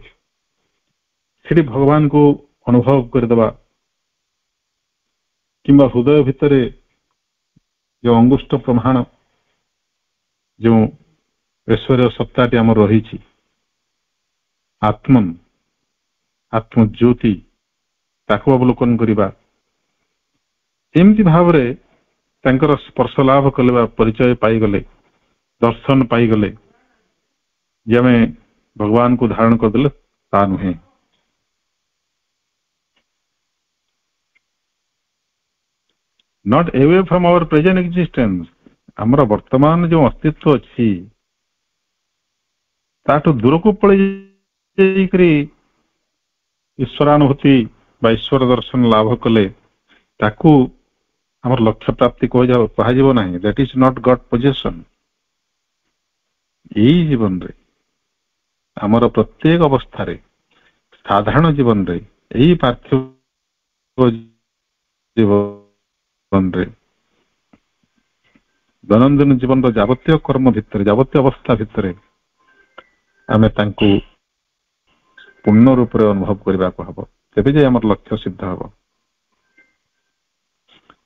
ସେଠି ଭଗବାନଙ୍କୁ ଅନୁଭବ କରିଦେବା, କିମ୍ବା ହୃଦୟ ଭିତରେ ଯେଉଁ ଅଙ୍ଗୁଷ୍ଠ ପ୍ରମାଣ, ଯେଉଁ ଈଶ୍ୱରୀୟ ସତ୍ତାଟି ଆମର ରହିଛି, ଆତ୍ମନ୍, ଆତ୍ମଜ୍ୟୋତି, ତାକୁ ଅବଲୋକନ କରିବା। ଏମିତି ଭାବରେ ତାଙ୍କର ସ୍ପର୍ଶ ଲାଭ କଲେ ବା ପରିଚୟ ପାଇଗଲେ, ଦର୍ଶନ ପାଇଗଲେ ଯେ ଆମେ ଭଗବାନଙ୍କୁ ଧାରଣ କରିଦେଲେ, ତା ନୁହେଁ। Not away from our present existence, ଆମର ବର୍ତ୍ତମାନ ଯେଉଁ ଅସ୍ତିତ୍ୱ ଅଛି ତାଠୁ ଦୂରକୁ ପଳେଇ ଯାଇକରି ଈଶ୍ୱରାନୁଭୂତି ବା ଈଶ୍ୱର ଦର୍ଶନ ଲାଭ କଲେ ତାକୁ ଆମର ଲକ୍ଷ୍ୟ ପ୍ରାପ୍ତି କୁହାଯିବ ନାହିଁ। That is not god position. ଏଇ ଜୀବନରେ, ଆମର ପ୍ରତ୍ୟେକ ଅବସ୍ଥାରେ, ସାଧାରଣ ଜୀବନରେ, ଏଇ ପାର୍ଥିବ ଜୀବନରେ, ଦୈନନ୍ଦିନ ଜୀବନର ଯାବତୀୟ କର୍ମ ଭିତରେ, ଯାବତୀୟ ଅବସ୍ଥା ଭିତରେ ଆମେ ତାଙ୍କୁ ପୂର୍ଣ୍ଣ ରୂପରେ ଅନୁଭବ କରିବାକୁ ହବ, ତେବେ ଯାଇ ଆମର ଲକ୍ଷ୍ୟ ସିଦ୍ଧ ହବ।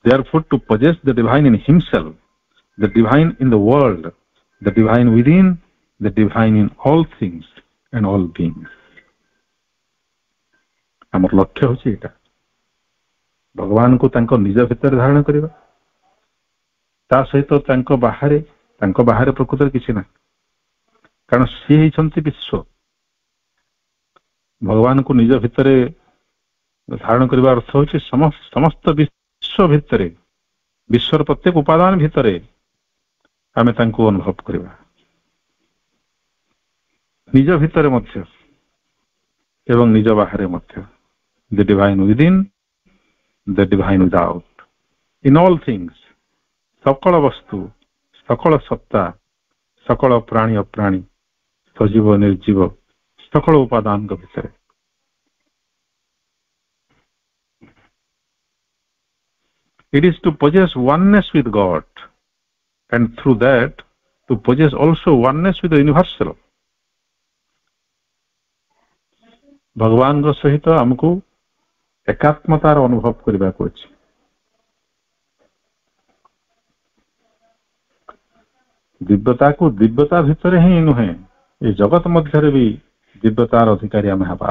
Therefore, to possess the divine in himself, the divine in the world, the divine within, the divine in all things and all beings. ଆମର ଲକ୍ଷ୍ୟ ହେଉଛି ଏଇଟା, ଭଗବାନଙ୍କୁ ତାଙ୍କ ନିଜ ଭିତରେ ଧାରଣ କରିବା, ତା ସହିତ ତାଙ୍କ ବାହାରେ ପ୍ରକୃତରେ କିଛି ନାହିଁ। କାରଣ ସିଏ ହେଇଛନ୍ତି ବିଶ୍ୱ। ଭଗବାନଙ୍କୁ ନିଜ ଭିତରେ ଧାରଣ କରିବା ଅର୍ଥ ହେଉଛି ସମସ୍ତ ବିଶ୍ୱ ଭିତରେ, ବିଶ୍ୱର ପ୍ରତ୍ୟେକ ଉପାଦାନ ଭିତରେ ଆମେ ତାଙ୍କୁ ଅନୁଭବ କରିବା, ନିଜ ଭିତରେ ମଧ୍ୟ ଏବଂ ନିଜ ବାହାରେ ମଧ୍ୟ। The divine within, the divine without, in all things, ସକଳ ବସ୍ତୁ, ସକଳ ସତ୍ତା, ସକଳ ପ୍ରାଣୀ ଅପ୍ରାଣୀ, ସଜୀବ ନିର୍ଜୀବ, ସକଳ ଉପାଦାନଙ୍କ ଭିତରେ। It is to possess oneness with God, and through that to possess also oneness with the universal. ଭଗବାନଙ୍କ ସହିତ ଆମକୁ ଏକାତ୍ମତାର ଅନୁଭବ କରିବାକୁ ଅଛି। ଦିବ୍ୟତାକୁ ଦିବ୍ୟତା ଭିତରେ ହିଁ ନୁହେଁ, ଏ ଜଗତ ମଧ୍ୟରେ ବି ଦିବ୍ୟତାର ଅଧିକାରୀ ଆମେ ହେବା।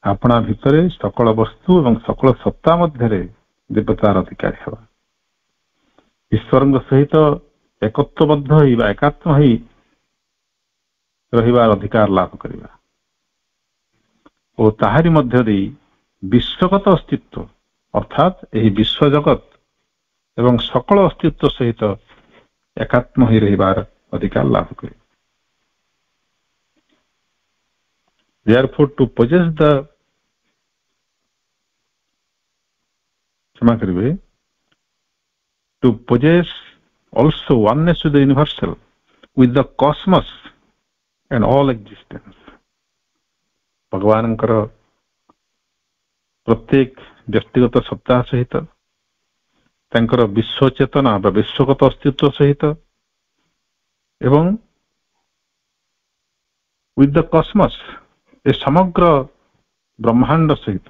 ଆପଣା ଭିତରେ ସକଳ ବସ୍ତୁ ଏବଂ ସକଳ ସତ୍ତା ମଧ୍ୟରେ ଦିବ୍ୟତାର ଅଧିକାରୀ ହେବା। ଈଶ୍ୱରଙ୍କ ସହିତ ଏକତ୍ୱବଦ୍ଧ ହୋଇ ବା ଏକାତ୍ମ ହୋଇ ରହିବାର ଅଧିକାର ଲାଭ କରିବା ଓ ତାହାରି ମଧ୍ୟ ଦେଇ ବିଶ୍ୱଗତ ଅସ୍ତିତ୍ୱ ଅର୍ଥାତ୍ ଏହି ବିଶ୍ୱ ଜଗତ ଏବଂ ସକଳ ଅସ୍ତିତ୍ୱ ସହିତ ଏକାତ୍ମ ହୋଇ ରହିବାର ଅଧିକାର ଲାଭ କରିବା। Therefore, to possess the क्षमा करिए, to possess also oneness with the universal, with the cosmos and all existence. भगवानଙ୍କର प्रत्येक व्यक्तिगत सत्ता सहित ତାଙ୍କର ବିଶ୍ୱ ଚେତନା ବା ବିଶ୍ୱଗତ ଅସ୍ତିତ୍ୱ ସହିତ ଏବଂ with the cosmos ଏ ସମଗ୍ର ବ୍ରହ୍ମାଣ୍ଡ ସହିତ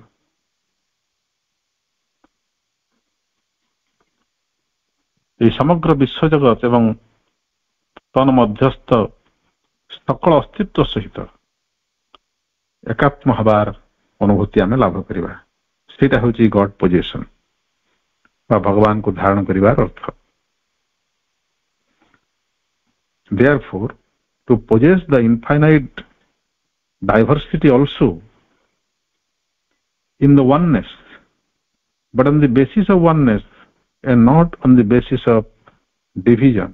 এই ସମଗ୍ର ବିଶ୍ୱ ଜଗତ ଏବଂ ତନ ମଧ୍ୟସ୍ଥ ସକଳ ଅସ୍ତିତ୍ୱ ସହିତ ଏକାତ୍ମ ହେବାର ଅନୁଭୂତି ଆମେ ଲାଭ କରିବା। ସେଇଟା ହେଉଛି ଗଡ୍ ପୋଜିସନ ବା ଭଗବାନଙ୍କୁ ଧାରଣ କରିବାର ଅର୍ଥ। Therefore, to possess the infinite diversity also in the oneness, but on the basis of oneness and not on the basis of division.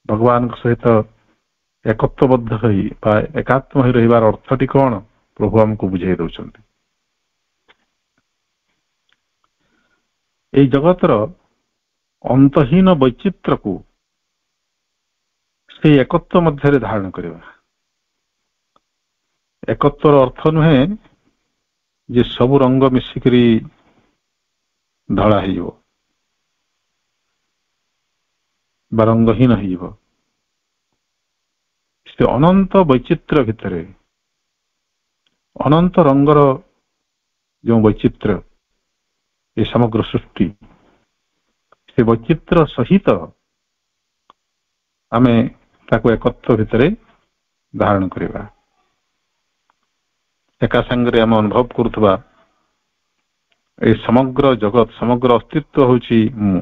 ଭଗବାନଙ୍କ ସହିତ ଏକତ୍ୱବଦ୍ଧ ହୋଇ ବା ଏକାତ୍ମ ହୋଇ ରହିବାର ଅର୍ଥଟି କଣ ପ୍ରଭୁ ଆମକୁ ବୁଝାଇ ଦେଉଛନ୍ତି। এই ଜଗତର ଅନ୍ତହୀନ ବୈଚିତ୍ର୍ୟକୁ ସେଇ ଏକତ୍ୱ ମଧ୍ୟରେ ଧାରଣ କରିବା। ଏକତ୍ୱର ଅର୍ଥ ନୁହେଁ ଯେ ସବୁ ରଙ୍ଗ ମିଶିକରି ଧଳା ହେଇଯିବ ବା ରଙ୍ଗହୀନ ହେଇଯିବ। ସେ ଅନନ୍ତ ବୈଚିତ୍ର୍ୟ ଭିତରେ ଅନନ୍ତ ରଙ୍ଗର ଯେଉଁ ବୈଚିତ୍ର୍ୟ ଏ ସମଗ୍ର ସୃଷ୍ଟି, ସେ ବୈଚିତ୍ର୍ୟ ସହିତ ଆମେ ତାକୁ ଏକତ୍ୱ ଭିତରେ ଧାରଣ କରିବା। ଏକା ସାଙ୍ଗରେ ଆମେ ଅନୁଭବ କରୁଥିବା এই ସମଗ୍ର ଜଗତ ସମଗ୍ର ଅସ୍ତିତ୍ୱ ହେଉଛି ମୁଁ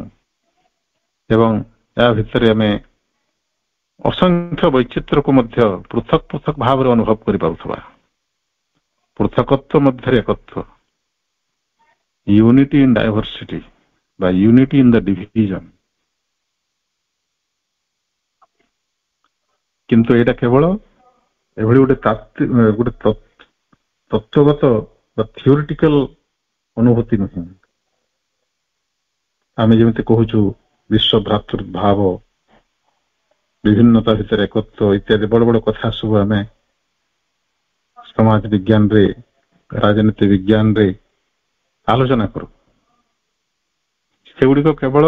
ଏବଂ ଏହା ଭିତରେ ଆମେ ଅସଂଖ୍ୟ ବୈଚିତ୍ର୍ୟକୁ ମଧ୍ୟ ପୃଥକ ପୃଥକ ଭାବରେ ଅନୁଭବ କରିପାରୁଥିବା। ପୃଥକତ୍ୱ ମଧ୍ୟରେ ଏକତ୍ୱ, ୟୁନିଟି ଇନ୍ ଡାଇଭର୍ସିଟି ବା ୟୁନିଟି ଇନ୍ ଦ ଡିଭିଜନ। କିନ୍ତୁ ଏଇଟା କେବଳ ଏଭଳି ଗୋଟେ ତତ୍ତ୍ୱଗତ ବା ଥିଓରିଟିକାଲ ଅନୁଭୂତି ନୁହେଁ। ଆମେ ଯେମିତି କହୁଛୁ ବିଶ୍ୱ ଭ୍ରାତୃଭାବ, ବିଭିନ୍ନତା ଭିତରେ ଏକତ୍ୱ ଇତ୍ୟାଦି ବଡ ବଡ କଥା ସବୁ ଆମେ ସମାଜ ବିଜ୍ଞାନରେ, ରାଜନୀତି ବିଜ୍ଞାନରେ ଆଲୋଚନା କରୁ। ସେଗୁଡିକ କେବଳ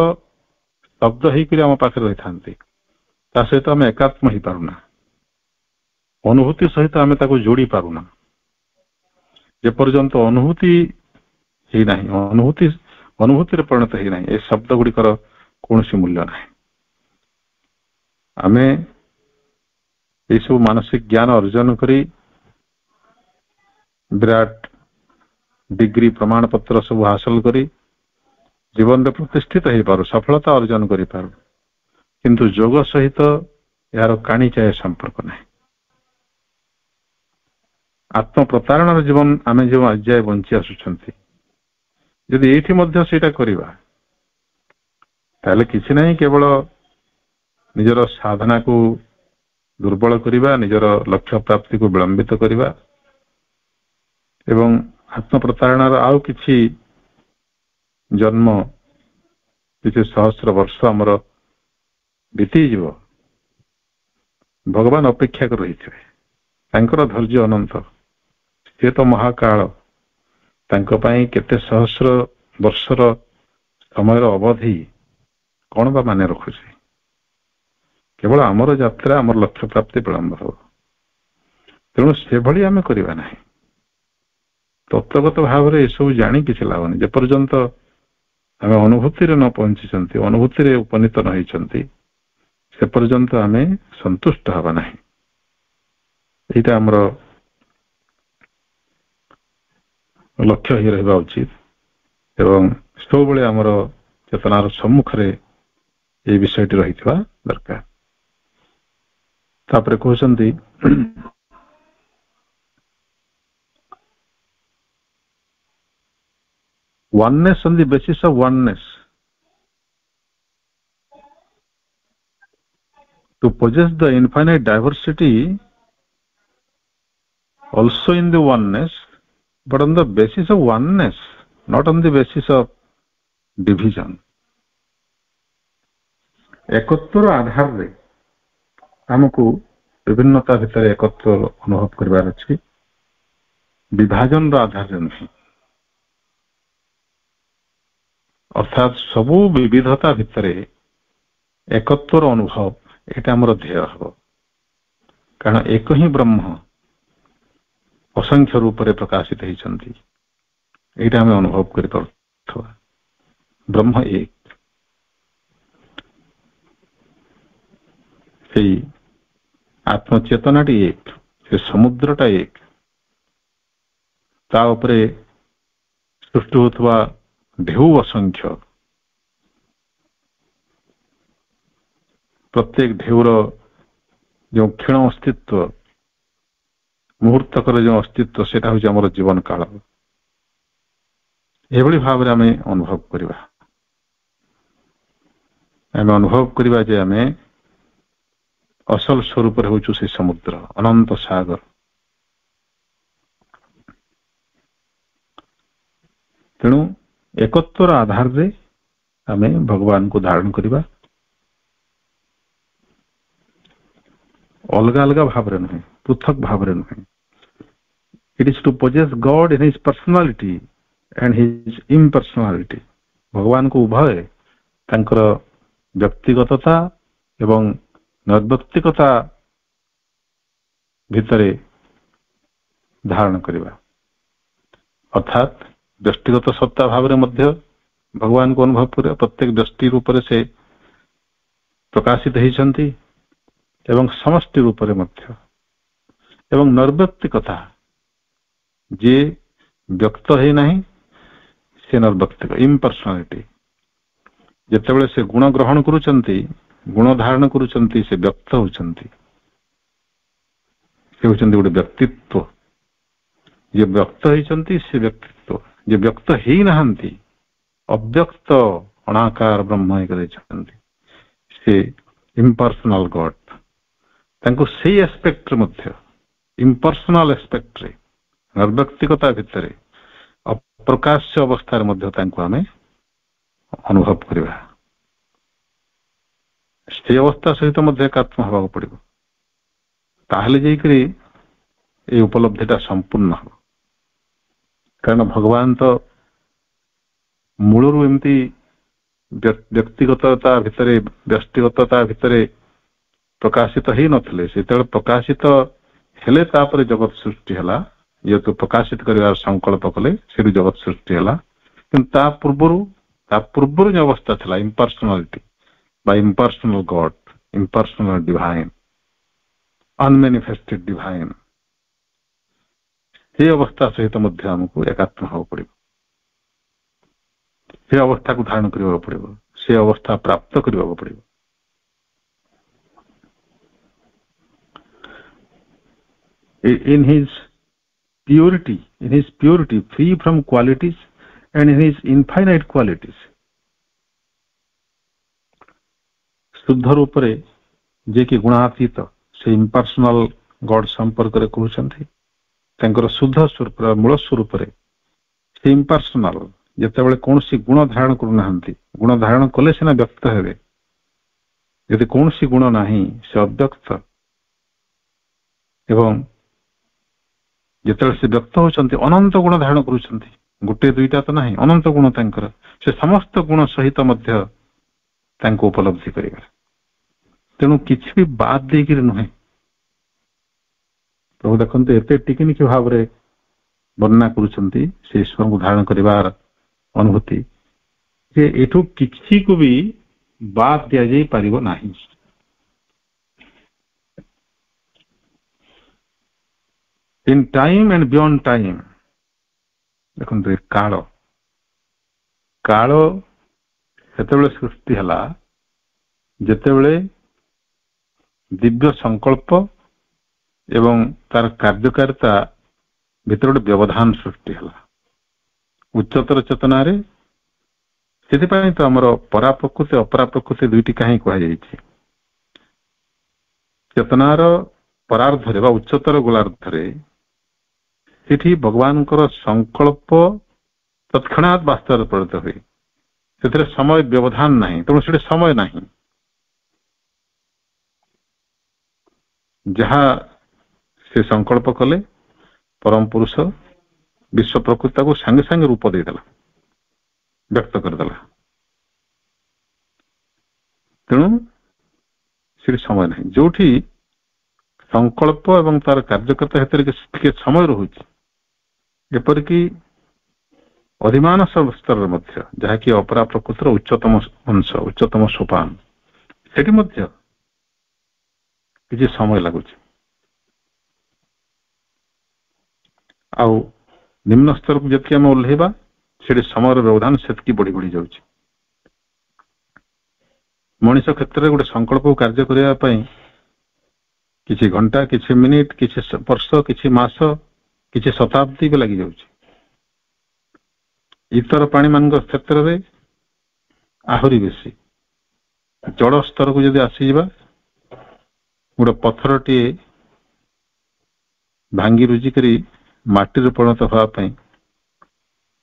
ଶବ୍ଦ ହେଇକରି ଆମ ପାଖରେ ରହିଥାନ୍ତି, ତା ସହିତ ଆମେ ଏକାତ୍ମ ହେଇପାରୁନା, ଅନୁଭୂତି ସହିତ ଆମେ ତାକୁ ଯୋଡି ପାରୁନା। ଯେପର୍ଯ୍ୟନ୍ତ ଅନୁଭୂତି ହେଇନାହିଁ, ଅନୁଭୂତିରେ ପରିଣତ ହେଇନାହିଁ, ଏ ଶବ୍ଦ ଗୁଡିକର କୌଣସି ମୂଲ୍ୟ ନାହିଁ। ଆମେ ଏଇସବୁ ମାନସିକ ଜ୍ଞାନ ଅର୍ଜନ କରି ବିରାଟ ଡିଗ୍ରୀ ପ୍ରମାଣ ପତ୍ର ସବୁ ହାସଲ କରି ଜୀବନରେ ପ୍ରତିଷ୍ଠିତ ହେଇପାରୁ, ସଫଳତା ଅର୍ଜନ କରିପାରୁ, କିନ୍ତୁ ଯୋଗ ସହିତ ଏହାର କାଣିଚାଏ ସମ୍ପର୍କ ନାହିଁ। ଆତ୍ମ ପ୍ରତାରଣାର ଜୀବନ ଆମେ ଯେଉଁ ଆଜି ଯାଏ ବଞ୍ଚି ଆସୁଛନ୍ତି, ଯଦି ଏଇଠି ମଧ୍ୟ ସେଇଟା କରିବା ତାହେଲେ କିଛି ନାହିଁ, କେବଳ ନିଜର ସାଧନାକୁ ଦୁର୍ବଳ କରିବା, ନିଜର ଲକ୍ଷ୍ୟ ପ୍ରାପ୍ତିକୁ ବିଳମ୍ବିତ କରିବା ଏବଂ ଆତ୍ମ ପ୍ରତାରଣାର ଆଉ କିଛି ଜନ୍ମ, କିଛି ସହସ୍ର ବର୍ଷ ଆମର ବିତିଯିବ। ଭଗବାନ ଅପେକ୍ଷା କରି ରହିଥିବେ, ତାଙ୍କର ଧୈର୍ଯ୍ୟ ଅନନ୍ତ, ସେ ତ ମହାକାଳ, ତାଙ୍କ ପାଇଁ କେତେ ସହସ୍ର ବର୍ଷର ସମୟର ଅବଧି କଣ ବା ମାନେ ରଖୁଛି। କେବଳ ଆମର ଯାତ୍ରା, ଆମର ଲକ୍ଷ୍ୟ ପ୍ରାପ୍ତି ବିଳମ୍ବ ହେବ। ତେଣୁ ସେଭଳି ଆମେ କରିବା ନାହିଁ। ତତ୍ତ୍ୱଗତ ଭାବରେ ଏସବୁ ଜାଣି କିଛି ଲାଭ ନାହିଁ। ଯେପର୍ଯ୍ୟନ୍ତ ଆମେ ଅନୁଭୂତିରେ ନ ପହଞ୍ଚିଛନ୍ତି, ଅନୁଭୂତିରେ ଉପନୀତ ନ ହେଇଛନ୍ତି, ସେ ପର୍ଯ୍ୟନ୍ତ ଆମେ ସନ୍ତୁଷ୍ଟ ହେବା ନାହିଁ। ଏଇଟା ଆମର ଲକ୍ଷ୍ୟ ହିଁ ରହିବା ଉଚିତ ଏବଂ ସବୁବେଳେ ଆମର ଚେତନାର ସମ୍ମୁଖରେ এই ବିଷୟଟି ରହିଥିବା ଦରକାର। ତାପରେ କହୁଛନ୍ତି oneness on the basis of oneness, to possess the infinite diversity also in the oneness, but on the basis of oneness, not on the basis of division. एकत्वर आधार रे हमको विभिन्नता भितर एकत्व अनुभव करबार अछि, विभाजन रो आधार रे नहीं। अर्थात सबु विविधता भितर एकत्वर अनुभव एटा हमर ध्येय हो, कारण एक ही ब्रह्म असंख्य रूप रे प्रकाशित होइछन्ति। एटा हम अनुभव करि परथवा ब्रह्म एक, से आत्मचेतनाटी एक, से समुद्रटा एक, ता उपरे सृष्टि होतवा ढेउ असंख्य, प्रत्येक ढेउर जो क्षण अस्तित्व, मुहूर्तकर जो अस्तित्व, सेटा होछि हमर जीवन काल। एभली भाव रे आमे अनुभव करिबा, आमे अनुभव करिबा जे आमे असल स्वरूप रे होछु से समुद्र, अनंत सागर। तेणु एकत्वर आधार रे आमे भगवान को धारण करिबा, अलग अलग भाव रे नहीं, पृथक भाव रे नहीं। It is to possess God in his personality and his impersonality. भगवान को उभय तांकर व्यक्तिगतता एवं निर्व्यक्तिकता भितरे धारण करिबा, अर्थात व्यक्तिगत सत्ता भाव रे मध्य भगवान को अनुभव करिबा। प्रत्येक दृष्टि रूप रे से प्रकाशित होइछन्ति एवं समष्टि रूप रे मध्य, एवं निर्व्यक्तिकता जे व्यक्त है नहीं, से निर्व्यक्तिक इम्पर्सनालिटी। जेतेबेले से गुण ग्रहण करूछन्ति, गुण धारण करूछन्ति, से व्यक्त होछन्ति, से होछन्ति गोटे व्यक्तित्व। जे व्यक्त होइछन्ति से व्यक्तित्व, जे व्यक्त हेइ नाहन्ति, अव्यक्त अनाकार ब्रह्म होइछन्ति, से इम्पर्सनल गॉड। तांको सेई एस्पेक्ट मध्य, इम्पर्सनल एस्पेक्ट रे, निर्व्यक्तिकता भितर अप्रकाश्य अवस्था मध्य तांको आमे अनुभव करिबा। से अवस्था सहित मध्य एकात्म हवा पड़िबो, ताहले जाई करी ए उपलब्धिटा संपूर्ण हो। कारण भगवान तो मूलरू एमती व्यक्तिगतता भितरे, व्यक्तिगतता भितरे प्रकाशित ही नथिले। सेतेबेले प्रकाशित हेले तापरे जगत सृष्टि हला, ये तो प्रकाशित करिवार संकल्प कले से जगत सृष्टि हला। किंतु ता पूर्वरु जो अवस्था थला इम्पर्सनालिटी बा impersonal God, impersonal divine, unmanifested divine, से अवस्था सहित मध्य हमको एकात्म हो पड़िबो, से अवस्था को धारण करिबो पड़िबो, से अवस्था प्राप्त करिबो पड़िबो। In his purity, free from qualities and in his infinite qualities, शुद्ध रूप रे जे कि गुणातीत से इम्पर्सनल गॉड संपर्क रे कहउछन्ति, तांकर शुद्ध स्वरूप मूल स्वरूप रे से इम्पर्सनल जेतेबेले कोनसी गुण धारण करू नाहंती, गुण धारण कले सिना व्यक्त हेबे, यदि कोनसी गुण नाही से अव्यक्त, एवं जेतेबेले से व्यक्त होचन्ति अनंत गुण धारण करूछन्ति, गोटे दुईटा तो नाही, अनंत गुण तांकर, से समस्त गुण सहित मध्य तांको उपलब्धि करिबा। तेणु किछि भी बात देकिर नुहे। प्रभु देखते एते टिकिनिकी भाव रे ବର୍ଣ୍ଣନା କରୁଛନ୍ତି ସେ ଈଶ୍ୱରଙ୍କୁ ଧାରଣ କରିବାର ଅନୁଭୂତି ଯେ ଏଠୁ କିଛିକୁ ବି ବାଦ ଦିଆଯାଇ ପାରିବ ନାହିଁ। In time and beyond time, ଦେଖନ୍ତୁ କାଳ କାଳ ସେତେବେଳେ ସୃଷ୍ଟି ହେଲା ଯେତେବେଳେ ଦିବ୍ୟ ସଂକଳ୍ପ ଏବଂ ତାର କାର୍ଯ୍ୟକାରିତା ଭିତରେ ଗୋଟେ ବ୍ୟବଧାନ ସୃଷ୍ଟି ହେଲା ଉଚ୍ଚତର ଚେତନାରେ। ସେଥିପାଇଁ ତ ଆମର ପରାପ୍ରକୃତି ଅପରାପ୍ରକୃତି ଦୁଇଟି କାହିଁ କୁହାଯାଇଛି। ଚେତନାର ପରାର୍ଦ୍ଧରେ ବା ଉଚ୍ଚତର ଗୋଳାର୍ଦ୍ଧରେ ସେଠି ଭଗବାନଙ୍କର ସଂକଳ୍ପ ତତ୍କ୍ଷଣାତ୍ ବାସ୍ତବରେ ପରିଣତ ହୁଏ। ସେଥିରେ ସମୟ ବ୍ୟବଧାନ ନାହିଁ, ତେଣୁ ସେଠି ସମୟ ନାହିଁ। ଯାହା ସେ ସଂକଳ୍ପ କଲେ ପରମ ପୁରୁଷ ବିଶ୍ୱ ପ୍ରକୃତି ତାକୁ ସାଙ୍ଗେ ସାଙ୍ଗେ ରୂପ ଦେଇଦେଲା, ବ୍ୟକ୍ତ କରିଦେଲା। ତେଣୁ ସେଠି ସମୟ ନାହିଁ। ଯୋଉଠି ସଂକଳ୍ପ ଏବଂ ତାର କାର୍ଯ୍ୟକର୍ତ୍ତା ଭିତରେ ଟିକେ ସମୟ ରହୁଛି, ଯେପରିକି ଅଧିମାନସ ସ୍ତରରେ ମଧ୍ୟ ଯାହାକି ଅପରା ପ୍ରକୃତିର ଉଚ୍ଚତମ ଅଂଶ, ଉଚ୍ଚତମ ସୋପାନ, ସେଠି ମଧ୍ୟ କିଛି ସମୟ ଲାଗୁଛି। ଆଉ ନିମ୍ନ ସ୍ତରକୁ ଯେତିକି ଆମେ ଓହ୍ଲେଇବା ସେଠି ସମୟର ବ୍ୟବଧାନ ସେତିକି ବଢି ବଢି ଯାଉଛି। ମଣିଷ କ୍ଷେତ୍ରରେ ଗୋଟେ ସଂକଳ୍ପକୁ କାର୍ଯ୍ୟ କରିବା ପାଇଁ କିଛି ଘଣ୍ଟା, କିଛି ମିନିଟ, କିଛି ବର୍ଷ, କିଛି ମାସ, କିଛି ଶତାବ୍ଦୀ ବି ଲାଗିଯାଉଛି। ଇତର ପ୍ରାଣୀମାନଙ୍କ କ୍ଷେତ୍ରରେ ଆହୁରି ବେଶୀ। ଜଳ ସ୍ତରକୁ ଯଦି ଆସିଯିବା, ଗୋଟେ ପଥରଟିଏ ଭାଙ୍ଗି ରୁଜି କରି ମାଟିରେ ପରିଣତ ହେବା ପାଇଁ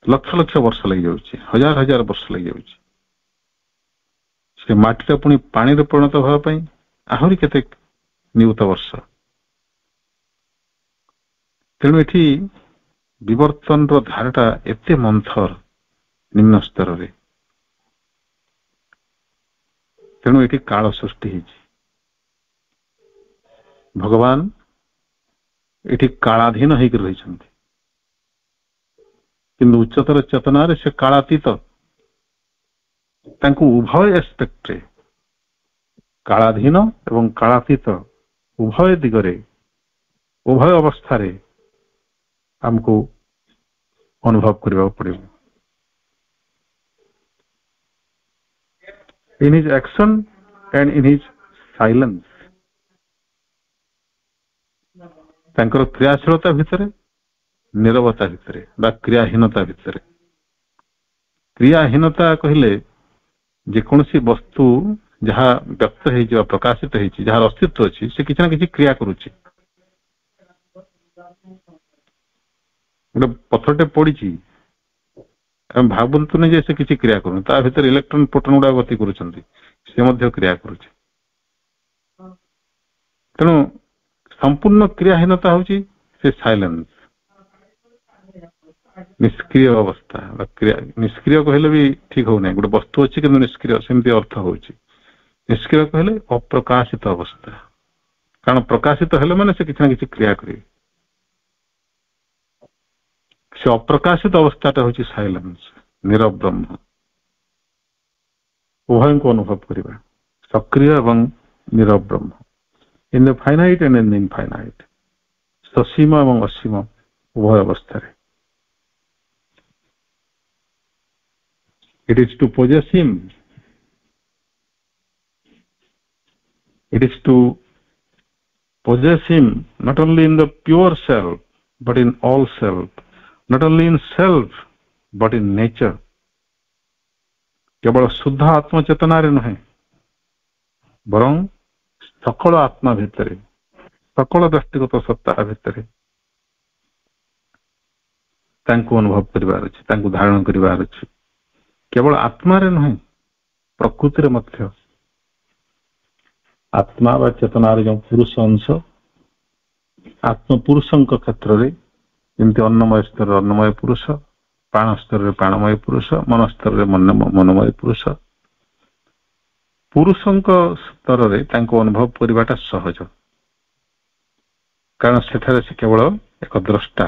ଲକ୍ଷ ଲକ୍ଷ ବର୍ଷ ଲାଗିଯାଉଛି, ହଜାର ହଜାର ବର୍ଷ ଲାଗିଯାଉଛି। ସେ ମାଟିଟା ପୁଣି ପାଣିରେ ପରିଣତ ହେବା ପାଇଁ ଆହୁରି କେତେ ନିୟୁତ ବର୍ଷ। ତେଣୁ ଏଠି ବିବର୍ତ୍ତନର ଧାରଟା ଏତେ ମନ୍ଥର ନିମ୍ନ ସ୍ତରରେ। ତେଣୁ ଏଠି କାଳ ସୃଷ୍ଟି ହେଇଛି। ଭଗବାନ ଏଠି କାଳାଧୀନ ହେଇକି ରହିଛନ୍ତି, କିନ୍ତୁ ଉଚ୍ଚତର ଚେତନାରେ ସେ କାଳାତୀତ। ତାଙ୍କୁ ଉଭୟ ଏସ୍ପେକ୍ଟରେ, କାଳାଧୀନ ଏବଂ କାଳାତୀତ ଉଭୟ ଦିଗରେ, ଉଭୟ ଅବସ୍ଥାରେ ଆମକୁ ଅନୁଭବ କରିବାକୁ ପଡିବ। In his action and in his silence, ତାଙ୍କର କ୍ରିୟାଶୀଳତା ଭିତରେ, ନିରବତା ଭିତରେ ବା କ୍ରିୟାହୀନତା ଭିତରେ। କ୍ରିୟାହୀନତା କହିଲେ ଯେକୌଣସି ବସ୍ତୁ ଯାହା ବ୍ୟକ୍ତ ହେଇଛି ବା ପ୍ରକାଶିତ ହେଇଛି, ଯାହାର ଅସ୍ତିତ୍ୱ ଅଛି, ସେ କିଛି ନା କିଛି କ୍ରିୟା କରୁଛି। ଗୋଟେ ପଥରଟେ ପଡିଛି, ଆମେ ଭାବନ୍ତୁନି ଯେ ସେ କିଛି କ୍ରିୟା କରୁନି, ତା ଭିତରେ ଇଲେକ୍ଟ୍ରନ ପ୍ରୋଟନ ଗୁଡା ଗତି କରୁଛନ୍ତି, ସେ ମଧ୍ୟ କ୍ରିୟା କରୁଛି। ତେଣୁ ସମ୍ପୂର୍ଣ୍ଣ କ୍ରିୟାହୀନତା ହଉଛି ସେ ସାଇଲେନ୍ସ, ନିଷ୍କ୍ରିୟ ଅବସ୍ଥା। ନିଷ୍କ୍ରିୟ କହିଲେ ବି ଠିକ ହଉନାହିଁ। ଗୋଟେ ବସ୍ତୁ ଅଛି କିନ୍ତୁ ନିଷ୍କ୍ରିୟ, ସେମିତି ଅର୍ଥ ହଉଛି। ନିଷ୍କ୍ରିୟ କହିଲେ ଅପ୍ରକାଶିତ ଅବସ୍ଥା, କାରଣ ପ୍ରକାଶିତ ହେଲେ ମାନେ ସେ କିଛି ନା କିଛି କ୍ରିୟା କରିବେ। ସେ ଅପ୍ରକାଶିତ ଅବସ୍ଥାଟା ହଉଛି ସାଇଲେନ୍ସ, ନିରବ ବ୍ରହ୍ମ। ଉଭୟଙ୍କୁ ଅନୁଭବ କରିବା, ସକ୍ରିୟ ଏବଂ ନିରବ ବ୍ରହ୍ମ। In the finite and in the infinite, ସସୀମ ଏବଂ ଅସୀମ ଉଭୟ ଅବସ୍ଥାରେ। It is to possess him, it is to possess him not only in the pure self but in all self, not only in self but in nature। କେବଳ ଶୁଦ୍ଧ ଆତ୍ମଚେତନାରେ ନୁହେଁ, ବରଂ ସକଳ ଆତ୍ମା ଭିତରେ, ସକଳ ବ୍ୟକ୍ତିଗତ ସତ୍ତା ଭିତରେ ତାଙ୍କୁ ଅନୁଭବ କରିବାର ଅଛି, ତାଙ୍କୁ ଧାରଣ କରିବାର ଅଛି। କେବଳ ଆତ୍ମାରେ ନୁହେଁ, ପ୍ରକୃତିରେ ମଧ୍ୟ। ଆତ୍ମା ବା ଚେତନାର ଯେଉଁ ପୁରୁଷ ଅଂଶ, ଆତ୍ମପୁରୁଷଙ୍କ କ୍ଷେତ୍ରରେ ଯେମିତି ଅନ୍ନମୟ ସ୍ତରରେ ଅନ୍ନମୟ ପୁରୁଷ, ପ୍ରାଣ ସ୍ତରରେ ପ୍ରାଣମୟ ପୁରୁଷ, ମନ ସ୍ତରରେ ମନମୟ ପୁରୁଷ। ପୁରୁଷଙ୍କ ସ୍ତରରେ ତାଙ୍କୁ ଅନୁଭବ କରିବାଟା ସହଜ, କାରଣ ସେଠାରେ ସେ କେବଳ ଏକ ଦ୍ରଷ୍ଟା,